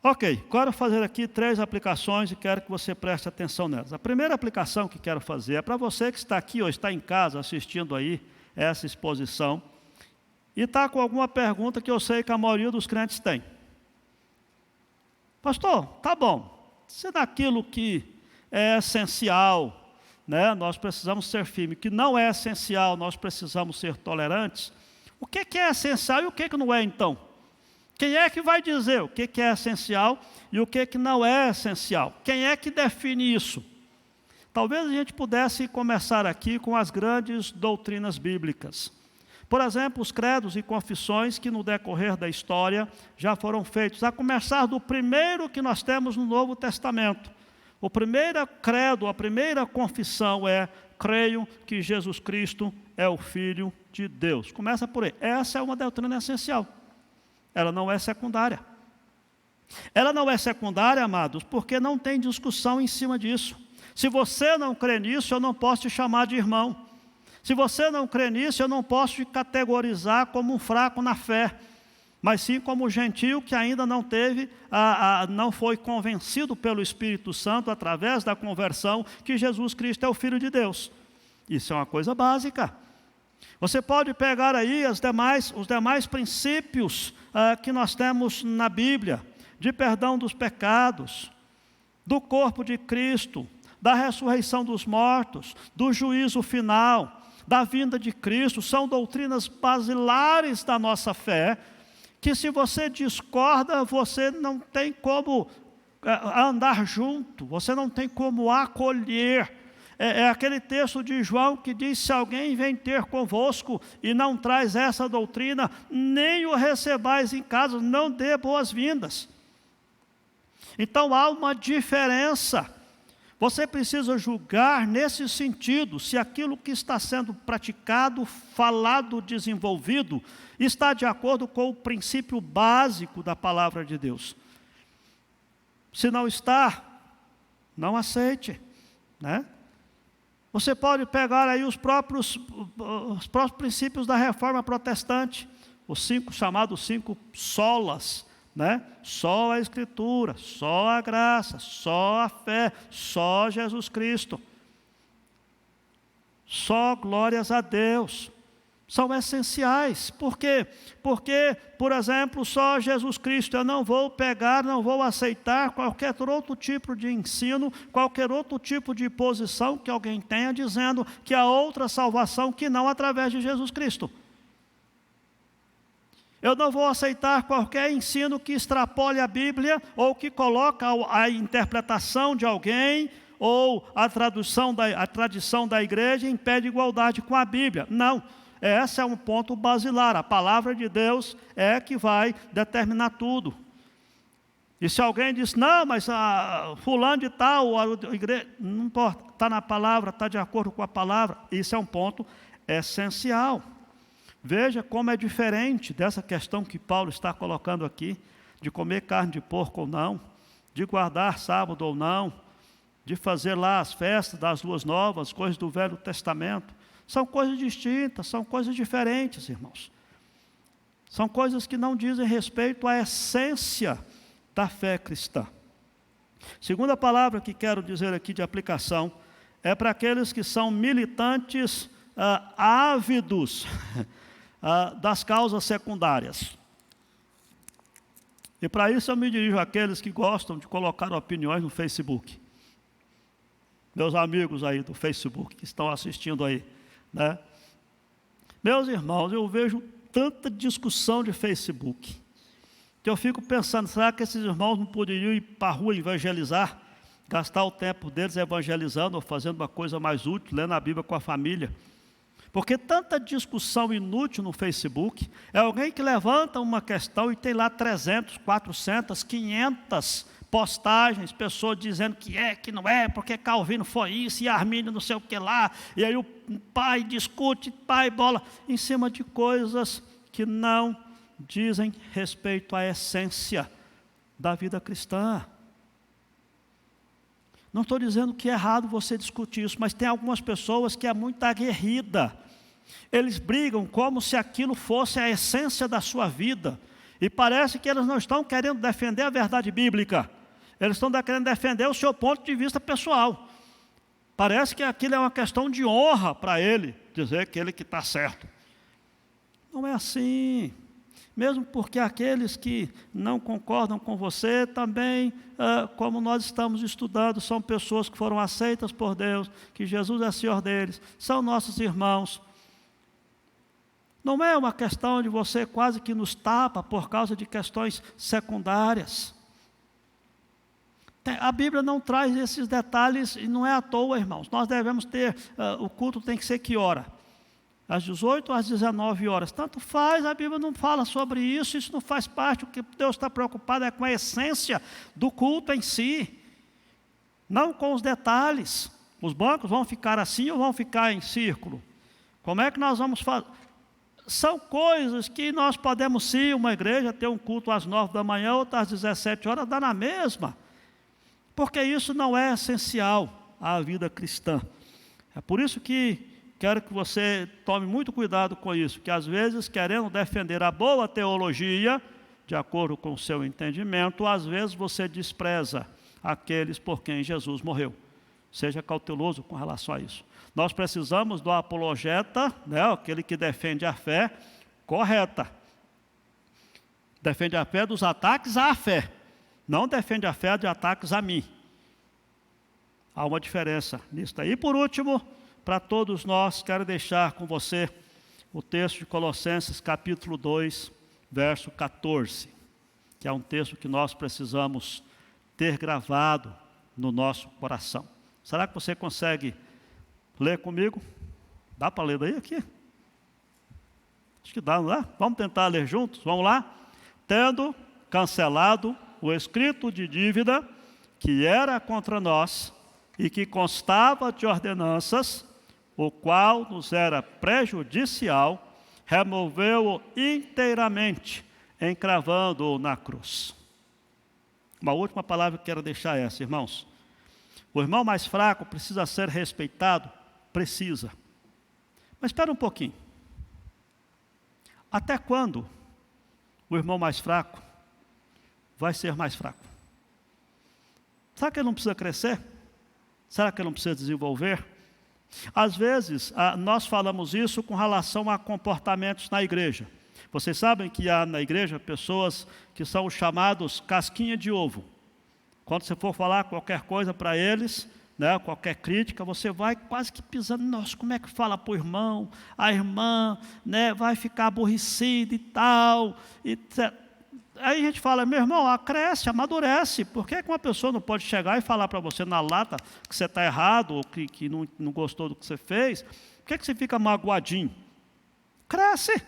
Ok, quero fazer aqui 3 aplicações e quero que você preste atenção nelas. A primeira aplicação que quero fazer é para você que está aqui ou está em casa assistindo aí essa exposição e está com alguma pergunta que eu sei que a maioria dos crentes tem. Pastor, tá bom, se daquilo que é essencial, né, nós precisamos ser firmes, que não é essencial, nós precisamos ser tolerantes, o que é essencial e o que não é então? Quem é que vai dizer o que é essencial e o que não é essencial? Quem é que define isso? Talvez a gente pudesse começar aqui com as grandes doutrinas bíblicas. Por exemplo, os credos e confissões que no decorrer da história já foram feitos, a começar do primeiro que nós temos no Novo Testamento. O primeiro credo, a primeira confissão é: creio que Jesus Cristo é o Filho de Deus. Começa por aí. Essa é uma doutrina essencial. Ela não é secundária. Ela não é secundária, amados, porque não tem discussão em cima disso. Se você não crê nisso, eu não posso te chamar de irmão. Se você não crê nisso, eu não posso te categorizar como um fraco na fé, mas sim como gentio que ainda não teve, não foi convencido pelo Espírito Santo através da conversão que Jesus Cristo é o Filho de Deus. Isso é uma coisa básica. Você pode pegar aí os demais princípios que nós temos na Bíblia, de perdão dos pecados, do corpo de Cristo, da ressurreição dos mortos, do juízo final, da vinda de Cristo, são doutrinas basilares da nossa fé, que se você discorda, você não tem como andar junto, você não tem como acolher. É aquele texto de João que diz: se alguém vem ter convosco e não traz essa doutrina, nem o recebais em casa, não dê boas-vindas. Então há uma diferença. Você precisa julgar nesse sentido, se aquilo que está sendo praticado, falado, desenvolvido, está de acordo com o princípio básico da palavra de Deus. Se não está, não aceite, né? Você pode pegar aí os próprios princípios da reforma protestante, os chamados 5 solas, né? Só a Escritura, só a graça, só a fé, só Jesus Cristo. Só glórias a Deus. São essenciais. Por quê? Porque, por exemplo, só Jesus Cristo. Eu não vou pegar, não vou aceitar qualquer outro tipo de ensino, qualquer outro tipo de posição que alguém tenha, dizendo que há outra salvação que não através de Jesus Cristo. Eu não vou aceitar qualquer ensino que extrapole a Bíblia, ou que coloca a interpretação de alguém, ou a tradição da igreja em pé de igualdade com a Bíblia. Não. Esse é um ponto basilar. A palavra de Deus é que vai determinar tudo. E se alguém diz: não, mas fulano de tal, a igreja, não importa, está na palavra, está de acordo com a palavra, isso é um ponto essencial. Veja como é diferente dessa questão que Paulo está colocando aqui, de comer carne de porco ou não, de guardar sábado ou não, de fazer lá as festas das luas novas, coisas do Velho Testamento. São coisas distintas, são coisas diferentes, irmãos. São coisas que não dizem respeito à essência da fé cristã. Segunda palavra que quero dizer aqui de aplicação é para aqueles que são militantes ávidos das causas secundárias. E para isso eu me dirijo àqueles que gostam de colocar opiniões no Facebook. Meus amigos aí do Facebook que estão assistindo aí, né? Meus irmãos, eu vejo tanta discussão de Facebook, que eu fico pensando: será que esses irmãos não poderiam ir para a rua evangelizar, gastar o tempo deles evangelizando ou fazendo uma coisa mais útil, lendo a Bíblia com a família? Porque tanta discussão inútil no Facebook, é alguém que levanta uma questão e tem lá 300, 400, 500 postagens, pessoas dizendo que é, que não é, porque Calvino foi isso, e Armínio não sei o que lá, e aí o pai discute, pai bola, em cima de coisas que não dizem respeito à essência da vida cristã. Não estou dizendo que é errado você discutir isso, mas tem algumas pessoas que é muito aguerrida. Eles brigam como se aquilo fosse a essência da sua vida. E parece que eles não estão querendo defender a verdade bíblica. Eles estão querendo defender o seu ponto de vista pessoal. Parece que aquilo é uma questão de honra para ele, dizer que ele que está certo. Não é assim. mesmo porque aqueles que não concordam com você também, como nós estamos estudando, são pessoas que foram aceitas por Deus, que Jesus é Senhor deles, são nossos irmãos. Não é uma questão de você quase que nos tapa por causa de questões secundárias. A Bíblia não traz esses detalhes e não é à toa, irmãos. Nós devemos ter, o culto tem que ser que hora? Às 18 ou às 19 horas. Tanto faz, a Bíblia não fala sobre isso, isso não faz parte. O que Deus está preocupado é com a essência do culto em si, não com os detalhes. Os bancos vão ficar assim ou vão ficar em círculo? Como é que nós vamos fazer? São coisas que nós podemos, sim, uma igreja ter um culto às 9 da manhã, outra às 17 horas, dá na mesma. Porque isso não é essencial à vida cristã. É por isso que quero que você tome muito cuidado com isso, que às vezes, querendo defender a boa teologia, de acordo com o seu entendimento, às vezes você despreza aqueles por quem Jesus morreu. Seja cauteloso com relação a isso. Nós precisamos do apologeta, né, aquele que defende a fé correta. Defende a fé dos ataques à fé. Não defende a fé de ataques a mim. Há uma diferença nisso aí. E por último, para todos nós, quero deixar com você o texto de Colossenses capítulo 2, verso 14, que é um texto que nós precisamos ter gravado no nosso coração. Será que você consegue ler comigo? Dá para ler daí aqui? Acho que dá, não é? Vamos tentar ler juntos? Vamos lá? Tendo cancelado o escrito de dívida que era contra nós e que constava de ordenanças, o qual nos era prejudicial, removeu-o inteiramente, encravando-o na cruz. Uma última palavra que quero deixar é essa, irmãos. O irmão mais fraco precisa ser respeitado? Precisa. Mas espera um pouquinho. Até quando o irmão mais fraco vai ser mais fraco? Será que ele não precisa crescer? Será que ele não precisa desenvolver? Às vezes, nós falamos isso com relação a comportamentos na igreja. Vocês sabem que há na igreja pessoas que são os chamados casquinha de ovo. Quando você for falar qualquer coisa para eles, né, qualquer crítica, você vai quase que pisando, nossa, como é que fala para o irmão, a irmã, né, vai ficar aborrecida e tal. Aí a gente fala, meu irmão, cresce, amadurece. Por que uma pessoa não pode chegar e falar para você na lata que você está errado, ou que não gostou do que você fez? Por que você fica magoadinho? Cresce,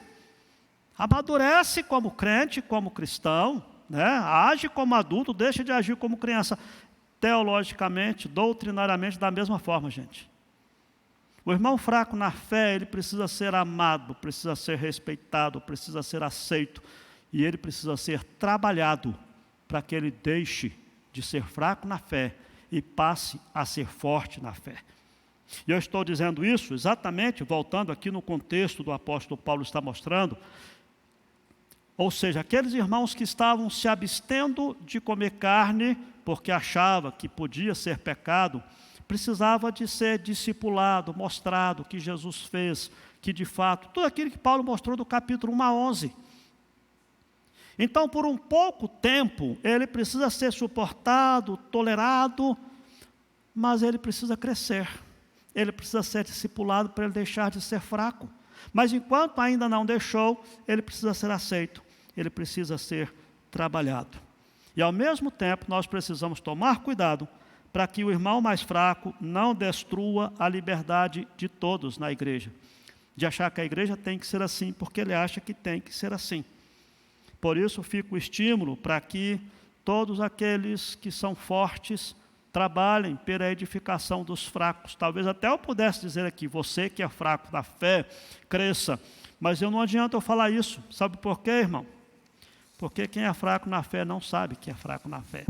amadurece como crente, como cristão, né? Age como adulto, deixa de agir como criança. Teologicamente, doutrinariamente, da mesma forma, gente. O irmão fraco na fé, ele precisa ser amado, precisa ser respeitado, precisa ser aceito. E ele precisa ser trabalhado para que ele deixe de ser fraco na fé e passe a ser forte na fé. E eu estou dizendo isso exatamente, voltando aqui no contexto do apóstolo Paulo está mostrando, ou seja, aqueles irmãos que estavam se abstendo de comer carne, porque achava que podia ser pecado, precisava de ser discipulado, mostrado que Jesus fez, que de fato, tudo aquilo que Paulo mostrou do capítulo 1 a 11. Então, por um pouco tempo, ele precisa ser suportado, tolerado, mas ele precisa crescer. Ele precisa ser discipulado para ele deixar de ser fraco. Mas enquanto ainda não deixou, ele precisa ser aceito, ele precisa ser trabalhado. E ao mesmo tempo, nós precisamos tomar cuidado para que o irmão mais fraco não destrua a liberdade de todos na igreja. De achar que a igreja tem que ser assim, porque ele acha que tem que ser assim. Por isso fica o estímulo para que todos aqueles que são fortes trabalhem pela edificação dos fracos. Talvez até eu pudesse dizer aqui, você que é fraco na fé, cresça. Mas não adianta eu falar isso. Sabe por quê, irmão? Porque quem é fraco na fé não sabe que é fraco na fé.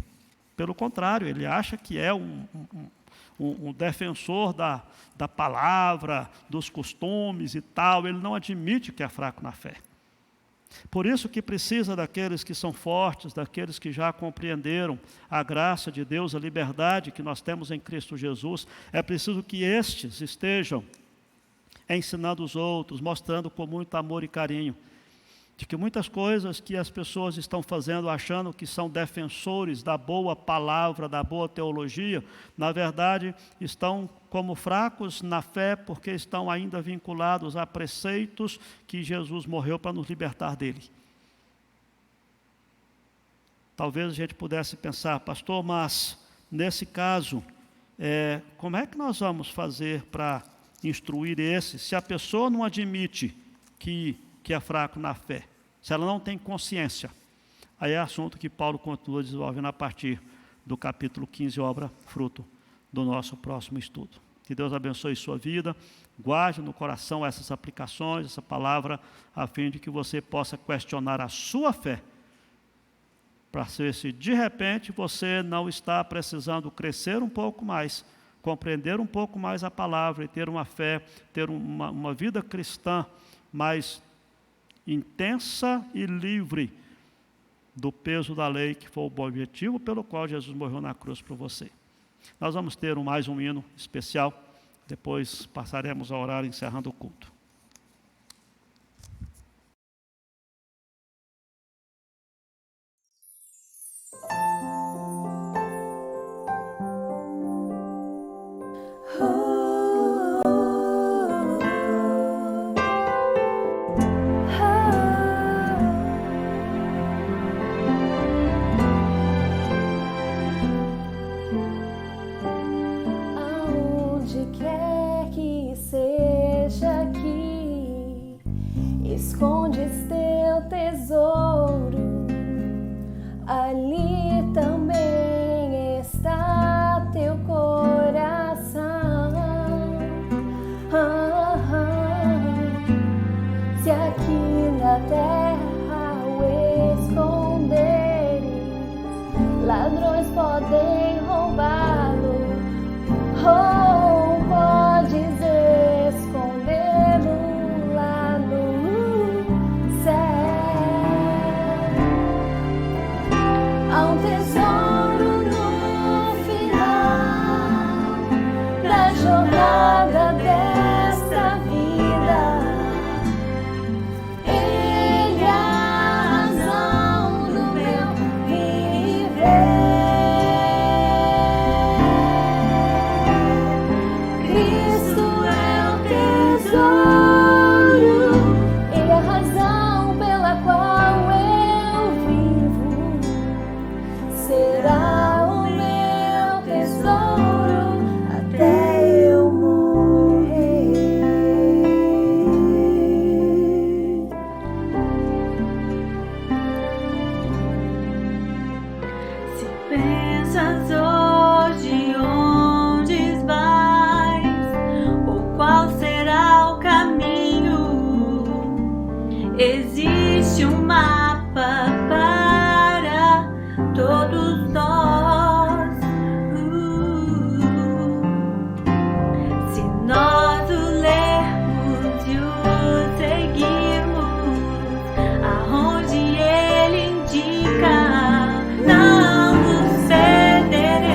Pelo contrário, ele acha que é um defensor da palavra, dos costumes e tal. Ele não admite que é fraco na fé. Por isso que precisa daqueles que são fortes, daqueles que já compreenderam a graça de Deus, a liberdade que nós temos em Cristo Jesus. É preciso que estes estejam ensinando os outros, mostrando com muito amor e carinho. de que muitas coisas que as pessoas estão fazendo achando que são defensores da boa palavra, da boa teologia, na verdade estão como fracos na fé porque estão ainda vinculados a preceitos que Jesus morreu para nos libertar dele. Talvez a gente pudesse pensar, pastor, mas nesse caso, como é que nós vamos fazer para instruir esse, se a pessoa não admite que é fraco na fé, se ela não tem consciência? Aí é assunto que Paulo continua desenvolvendo a partir do capítulo 15, obra fruto do nosso próximo estudo. Que Deus abençoe sua vida, guarde no coração essas aplicações, essa palavra, a fim de que você possa questionar a sua fé, para ver se de repente você não está precisando crescer um pouco mais, compreender um pouco mais a palavra e ter uma fé, ter uma vida cristã mais intensa e livre do peso da lei, que foi o objetivo pelo qual Jesus morreu na cruz por você. Nós vamos ter mais um hino especial, depois passaremos a orar encerrando o culto. Aonde quer que seja aqui, escondes teu tesouro, ali também está teu coração. Se aqui na terra o esconderes, ladrões podem roubá-lo, ou podes escondê-lo lá no céu. Há um tesouro no final da jornada desta vida. Ele é a razão do meu viver. Cristo é o tesouro, Ele é a razão pela qual eu vivo. Será o meu tesouro até eu morrer. Se pensas hoje onde vais, ou qual será o caminho, existe um mapa para todos nós. Se nós o lermos e o seguirmos, aonde ele indica, não nos perderemos.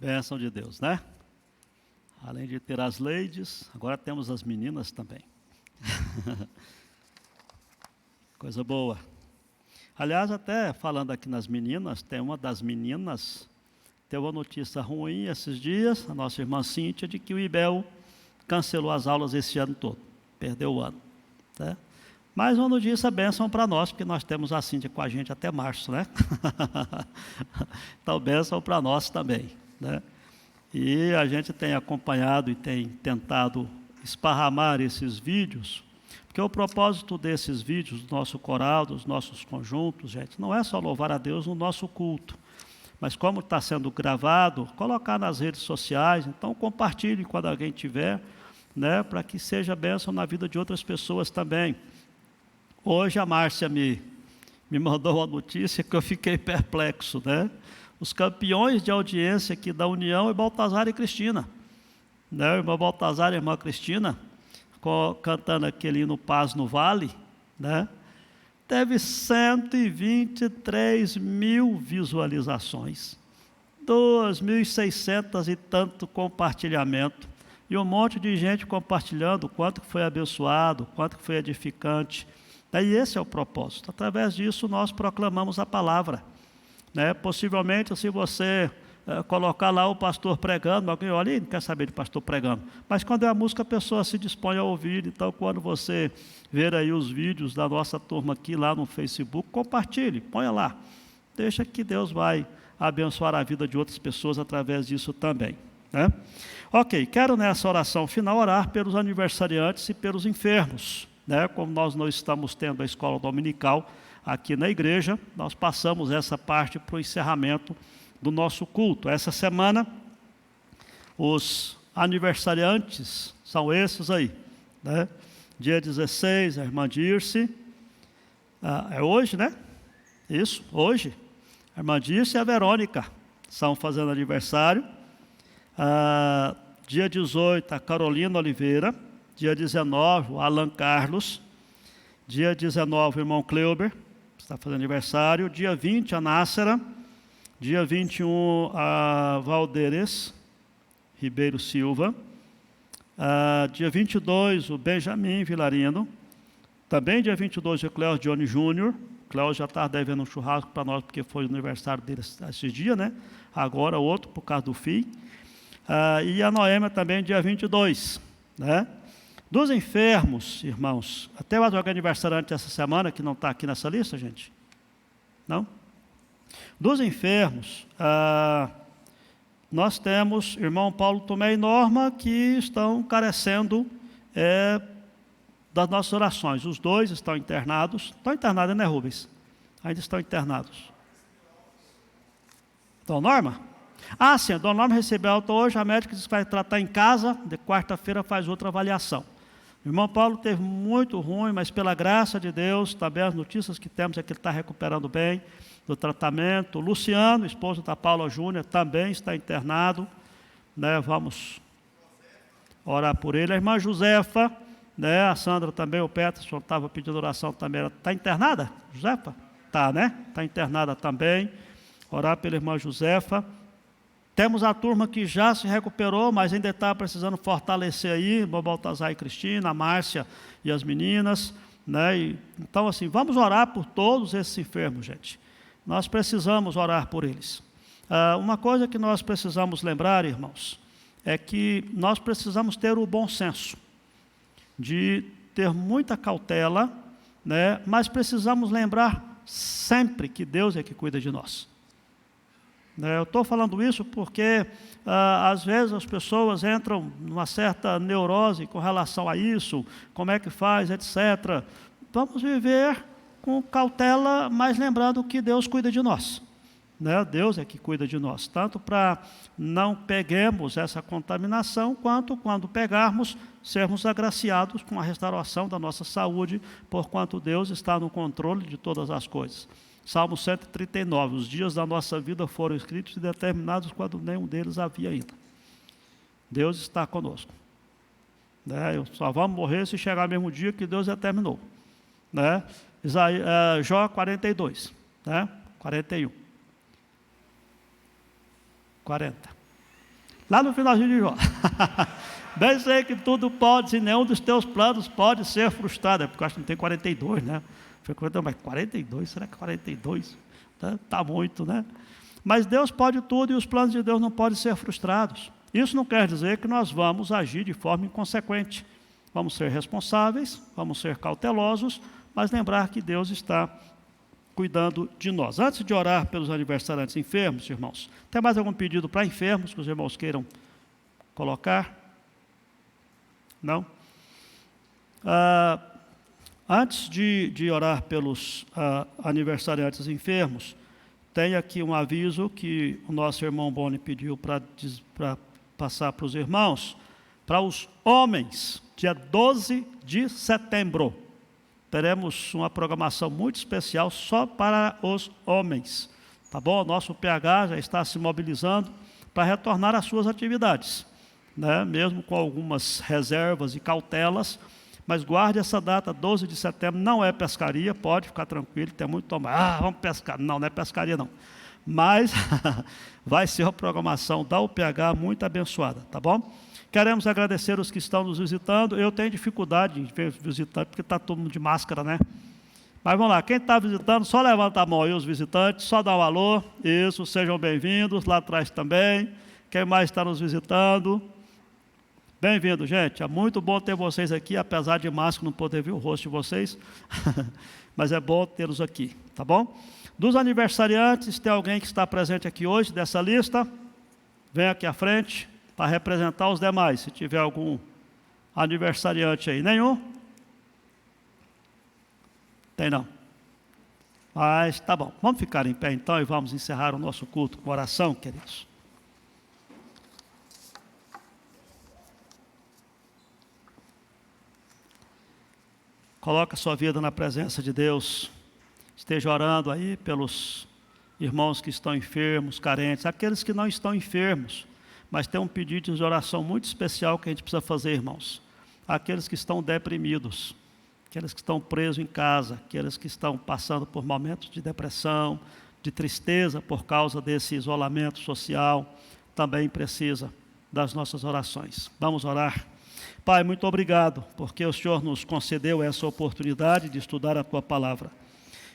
Bênção de Deus, né? Além de ter as ladies, agora temos as meninas também. Coisa boa. Aliás, até falando aqui nas meninas, tem uma das meninas, teve uma notícia ruim esses dias, a nossa irmã Cíntia, de que o IBEL cancelou as aulas esse ano todo, perdeu o ano. Né? Mas uma notícia bênção para nós, porque nós temos a Cíntia com a gente até março, né? Então, bênção para nós também, né? E a gente tem acompanhado e tem tentado esparramar esses vídeos, porque o propósito desses vídeos, do nosso coral, dos nossos conjuntos, gente, não é só louvar a Deus no nosso culto, mas como está sendo gravado, colocar nas redes sociais, então compartilhe quando alguém tiver, né, para que seja bênção na vida de outras pessoas também. Hoje a Márcia me mandou uma notícia que eu fiquei perplexo, né? Os campeões de audiência aqui da União é Baltazar e Cristina. Né? O irmão Baltazar e a irmã Cristina, cantando aquele hino Paz no Vale, né? Teve 123 mil visualizações, 2.600 e tanto compartilhamento, e um monte de gente compartilhando o quanto que foi abençoado, o quanto que foi edificante. E esse é o propósito. Através disso, nós proclamamos a palavra. Né? Possivelmente, se você colocar lá o pastor pregando, alguém olha e não quer saber de pastor pregando. Mas quando é a música, a pessoa se dispõe a ouvir. Então, quando você ver aí os vídeos da nossa turma aqui lá no Facebook, compartilhe, ponha lá. Deixa que Deus vai abençoar a vida de outras pessoas através disso também. Né? Ok, quero nessa oração final orar pelos aniversariantes e pelos enfermos. Né? Como nós não estamos tendo a escola dominical aqui na igreja, nós passamos essa parte para o encerramento do nosso culto. Essa semana, os aniversariantes são esses aí. Né? Dia 16, a irmã Dirce. É hoje, né? Isso, hoje. A irmã Dirce e a Verônica estão fazendo aniversário. Dia 18, a Carolina Oliveira. Dia 19, o Alan Carlos. Dia 19, o irmão Cleuber, está fazendo aniversário. Dia 20, a Nássera. Dia 21, a Valderes Ribeiro Silva. Dia 22, o Benjamin Vilarino. Também dia 22, o Cléo Johnny Júnior. O Cléo já está devendo um churrasco para nós, porque foi o aniversário dele esses dias, né? Agora outro, por causa do FII. E a Noêmia também, dia 22, né? Dos enfermos, irmãos, até mais alguém aniversariante essa semana, que não está aqui nessa lista, gente? Não? Dos enfermos, nós temos irmão Paulo Tomé e Norma, que estão carecendo das nossas orações. Os dois estão internados. Estão internados, né, Rubens? Ainda estão internados. Dona Norma? Sim, a Dona Norma recebeu alta hoje, a médica disse que vai tratar em casa, de quarta-feira faz outra avaliação. O irmão Paulo teve muito ruim, mas pela graça de Deus, também as notícias que temos é que ele está recuperando bem do tratamento. O Luciano, esposo da Paula Júnior, também está internado. Né? Vamos orar por ele. A irmã Josefa, né? A Sandra também, o Peterson estava pedindo oração também. Está internada, Josefa? Está, né? Está internada também. Orar pela irmã Josefa. Temos a turma que já se recuperou, mas ainda está precisando fortalecer aí, o Baltazar e Cristina, a Márcia e as meninas. Né? Então, assim, vamos orar por todos esses enfermos, gente. Nós precisamos orar por eles. Uma coisa que nós precisamos lembrar, irmãos, é que nós precisamos ter o bom senso de ter muita cautela, né? Mas precisamos lembrar sempre que Deus é que cuida de nós. Eu estou falando isso porque, às vezes, as pessoas entram numa certa neurose com relação a isso, como é que faz, etc. Vamos viver com cautela, mas lembrando que Deus cuida de nós. Né? Deus é que cuida de nós, tanto para não peguemos essa contaminação, quanto quando pegarmos, sermos agraciados com a restauração da nossa saúde, porquanto Deus está no controle de todas as coisas. Salmo 139, os dias da nossa vida foram escritos e determinados quando nenhum deles havia ainda. Deus está conosco. Né? Só vamos morrer se chegar no mesmo dia que Deus determinou. Né? Jó 42, né? 41. 40. Lá no finalzinho de Jó. Bem sei que tudo pode, e nenhum dos teus planos pode ser frustrado. É porque eu acho que não tem 42, né? Mas 42, será que 42? Tá muito, né? Mas Deus pode tudo e os planos de Deus não podem ser frustrados. Isso não quer dizer que nós vamos agir de forma inconsequente. Vamos ser responsáveis, vamos ser cautelosos, mas lembrar que Deus está cuidando de nós. Antes de orar pelos aniversariantes enfermos, irmãos, tem mais algum pedido para enfermos que os irmãos queiram colocar? Não? Antes de orar pelos aniversariantes enfermos, tem aqui um aviso que o nosso irmão Boni pediu para passar para os irmãos. Para os homens, dia 12 de setembro, teremos uma programação muito especial só para os homens. Tá bom? O nosso PH já está se mobilizando para retornar às suas atividades, né? Mesmo com algumas reservas e cautelas, mas guarde essa data, 12 de setembro, não é pescaria, pode ficar tranquilo, tem muito tomar, vamos pescar, não é pescaria não, mas vai ser uma programação da UPH muito abençoada, tá bom? Queremos agradecer os que estão nos visitando, eu tenho dificuldade em ver visitantes, porque está todo mundo de máscara, né? Mas vamos lá, quem está visitando, só levanta a mão aí os visitantes, só dá um alô, isso, sejam bem-vindos, lá atrás também, quem mais está nos visitando? Bem-vindo, gente. É muito bom ter vocês aqui, apesar de máscara não poder ver o rosto de vocês, mas é bom tê-los aqui, tá bom? Dos aniversariantes, tem alguém que está presente aqui hoje, dessa lista? Vem aqui à frente, para representar os demais, se tiver algum aniversariante aí. Nenhum? Tem não. Mas tá bom. Vamos ficar em pé então e vamos encerrar o nosso culto com oração, queridos. Coloca a sua vida na presença de Deus. Esteja orando aí pelos irmãos que estão enfermos, carentes, aqueles que não estão enfermos, mas tem um pedido de oração muito especial que a gente precisa fazer, irmãos. Aqueles que estão deprimidos, aqueles que estão presos em casa, aqueles que estão passando por momentos de depressão, de tristeza por causa desse isolamento social, também precisa das nossas orações. Vamos orar. Pai, muito obrigado, porque o Senhor nos concedeu essa oportunidade de estudar a Tua Palavra.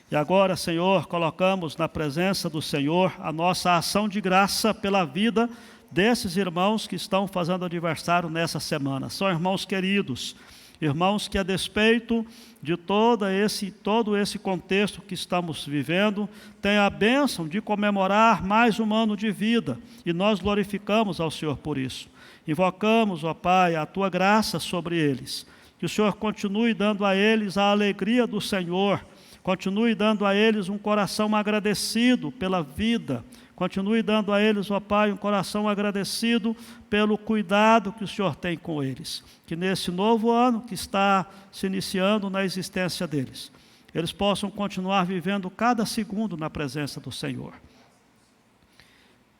E agora, Senhor, colocamos na presença do Senhor a nossa ação de graça pela vida desses irmãos que estão fazendo aniversário nessa semana. São irmãos queridos, irmãos que a despeito de todo esse contexto que estamos vivendo, têm a bênção de comemorar mais um ano de vida, e nós glorificamos ao Senhor por isso. Invocamos, ó Pai, a Tua graça sobre eles, que o Senhor continue dando a eles a alegria do Senhor, continue dando a eles um coração agradecido pela vida, continue dando a eles, ó Pai, um coração agradecido pelo cuidado que o Senhor tem com eles. Que nesse novo ano que está se iniciando na existência deles, eles possam continuar vivendo cada segundo na presença do Senhor.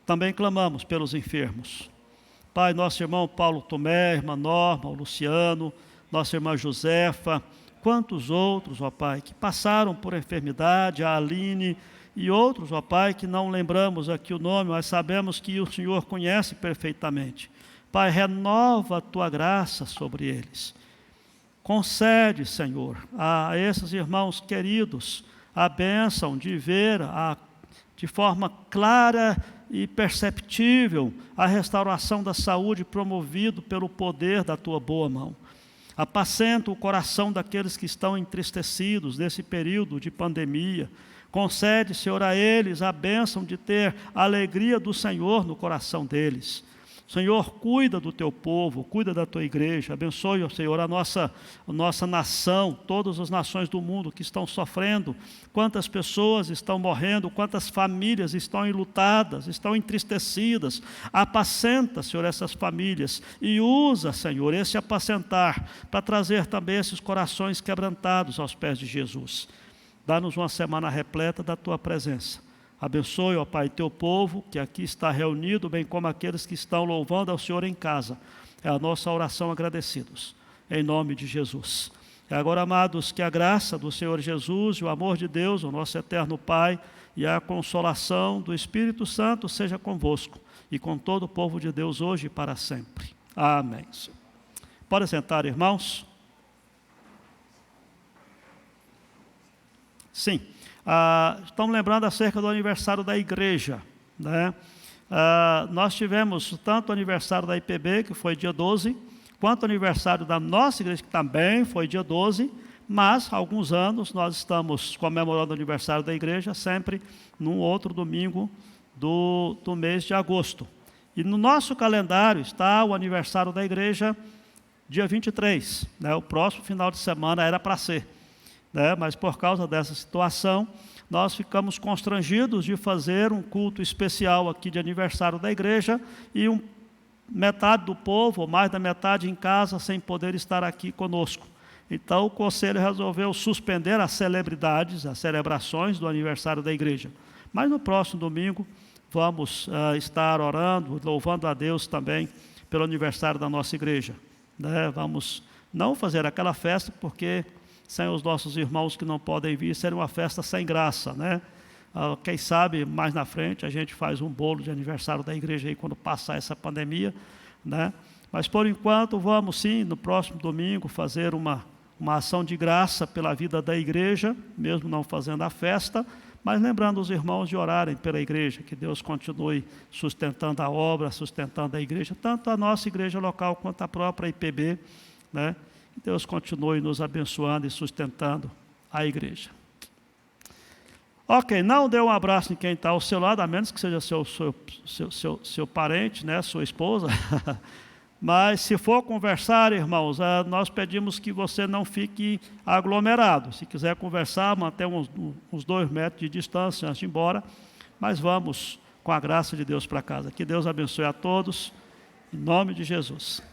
Também clamamos pelos enfermos. Pai, nosso irmão Paulo Tomé, irmã Norma, o Luciano, nossa irmã Josefa, quantos outros, ó Pai, que passaram por enfermidade, a Aline e outros, ó Pai, que não lembramos aqui o nome, mas sabemos que o Senhor conhece perfeitamente. Pai, renova a Tua graça sobre eles. Concede, Senhor, a esses irmãos queridos a bênção de ver de forma clara e perceptível a restauração da saúde promovido pelo poder da Tua boa mão. Apacenta o coração daqueles que estão entristecidos nesse período de pandemia. Concede, Senhor, a eles a bênção de ter a alegria do Senhor no coração deles. Senhor, cuida do Teu povo, cuida da Tua igreja. Abençoe, Senhor, a nossa nação, todas as nações do mundo que estão sofrendo. Quantas pessoas estão morrendo, quantas famílias estão enlutadas, estão entristecidas. Apacenta, Senhor, essas famílias e usa, Senhor, esse apacentar para trazer também esses corações quebrantados aos pés de Jesus. Dá-nos uma semana repleta da Tua presença. Abençoe, ó Pai, Teu povo que aqui está reunido, bem como aqueles que estão louvando ao Senhor em casa. É a nossa oração agradecidos, em nome de Jesus. E agora, amados, que a graça do Senhor Jesus e o amor de Deus, o nosso eterno Pai, e a consolação do Espírito Santo seja convosco e com todo o povo de Deus hoje e para sempre. Amém. Podem sentar, irmãos. Sim, estamos lembrando acerca do aniversário da igreja, né? Nós tivemos tanto o aniversário da IPB, que foi dia 12, quanto o aniversário da nossa igreja, que também foi dia 12, mas, há alguns anos, nós estamos comemorando o aniversário da igreja sempre num outro domingo do mês de agosto. E no nosso calendário está o aniversário da igreja dia 23, né? O próximo final de semana era para ser, né? Mas por causa dessa situação, nós ficamos constrangidos de fazer um culto especial aqui de aniversário da igreja e metade do povo, ou mais da metade em casa, sem poder estar aqui conosco. Então, o conselho resolveu suspender as celebrações do aniversário da igreja. Mas no próximo domingo, vamos estar orando, louvando a Deus também pelo aniversário da nossa igreja, né? Vamos não fazer aquela festa, porque sem os nossos irmãos que não podem vir, seria uma festa sem graça, né? Quem sabe, mais na frente, a gente faz um bolo de aniversário da igreja aí, quando passar essa pandemia, né? Mas, por enquanto, vamos sim, no próximo domingo, fazer uma ação de graça pela vida da igreja, mesmo não fazendo a festa, mas lembrando os irmãos de orarem pela igreja, que Deus continue sustentando a obra, sustentando a igreja, tanto a nossa igreja local quanto a própria IPB, né? Que Deus continue nos abençoando e sustentando a igreja. Ok, não dê um abraço em quem está ao seu lado, a menos que seja seu parente, né, sua esposa. Mas se for conversar, irmãos, nós pedimos que você não fique aglomerado. Se quiser conversar, mantenha uns 2 metros de distância antes de ir embora. Mas vamos, com a graça de Deus, para casa. Que Deus abençoe a todos, em nome de Jesus.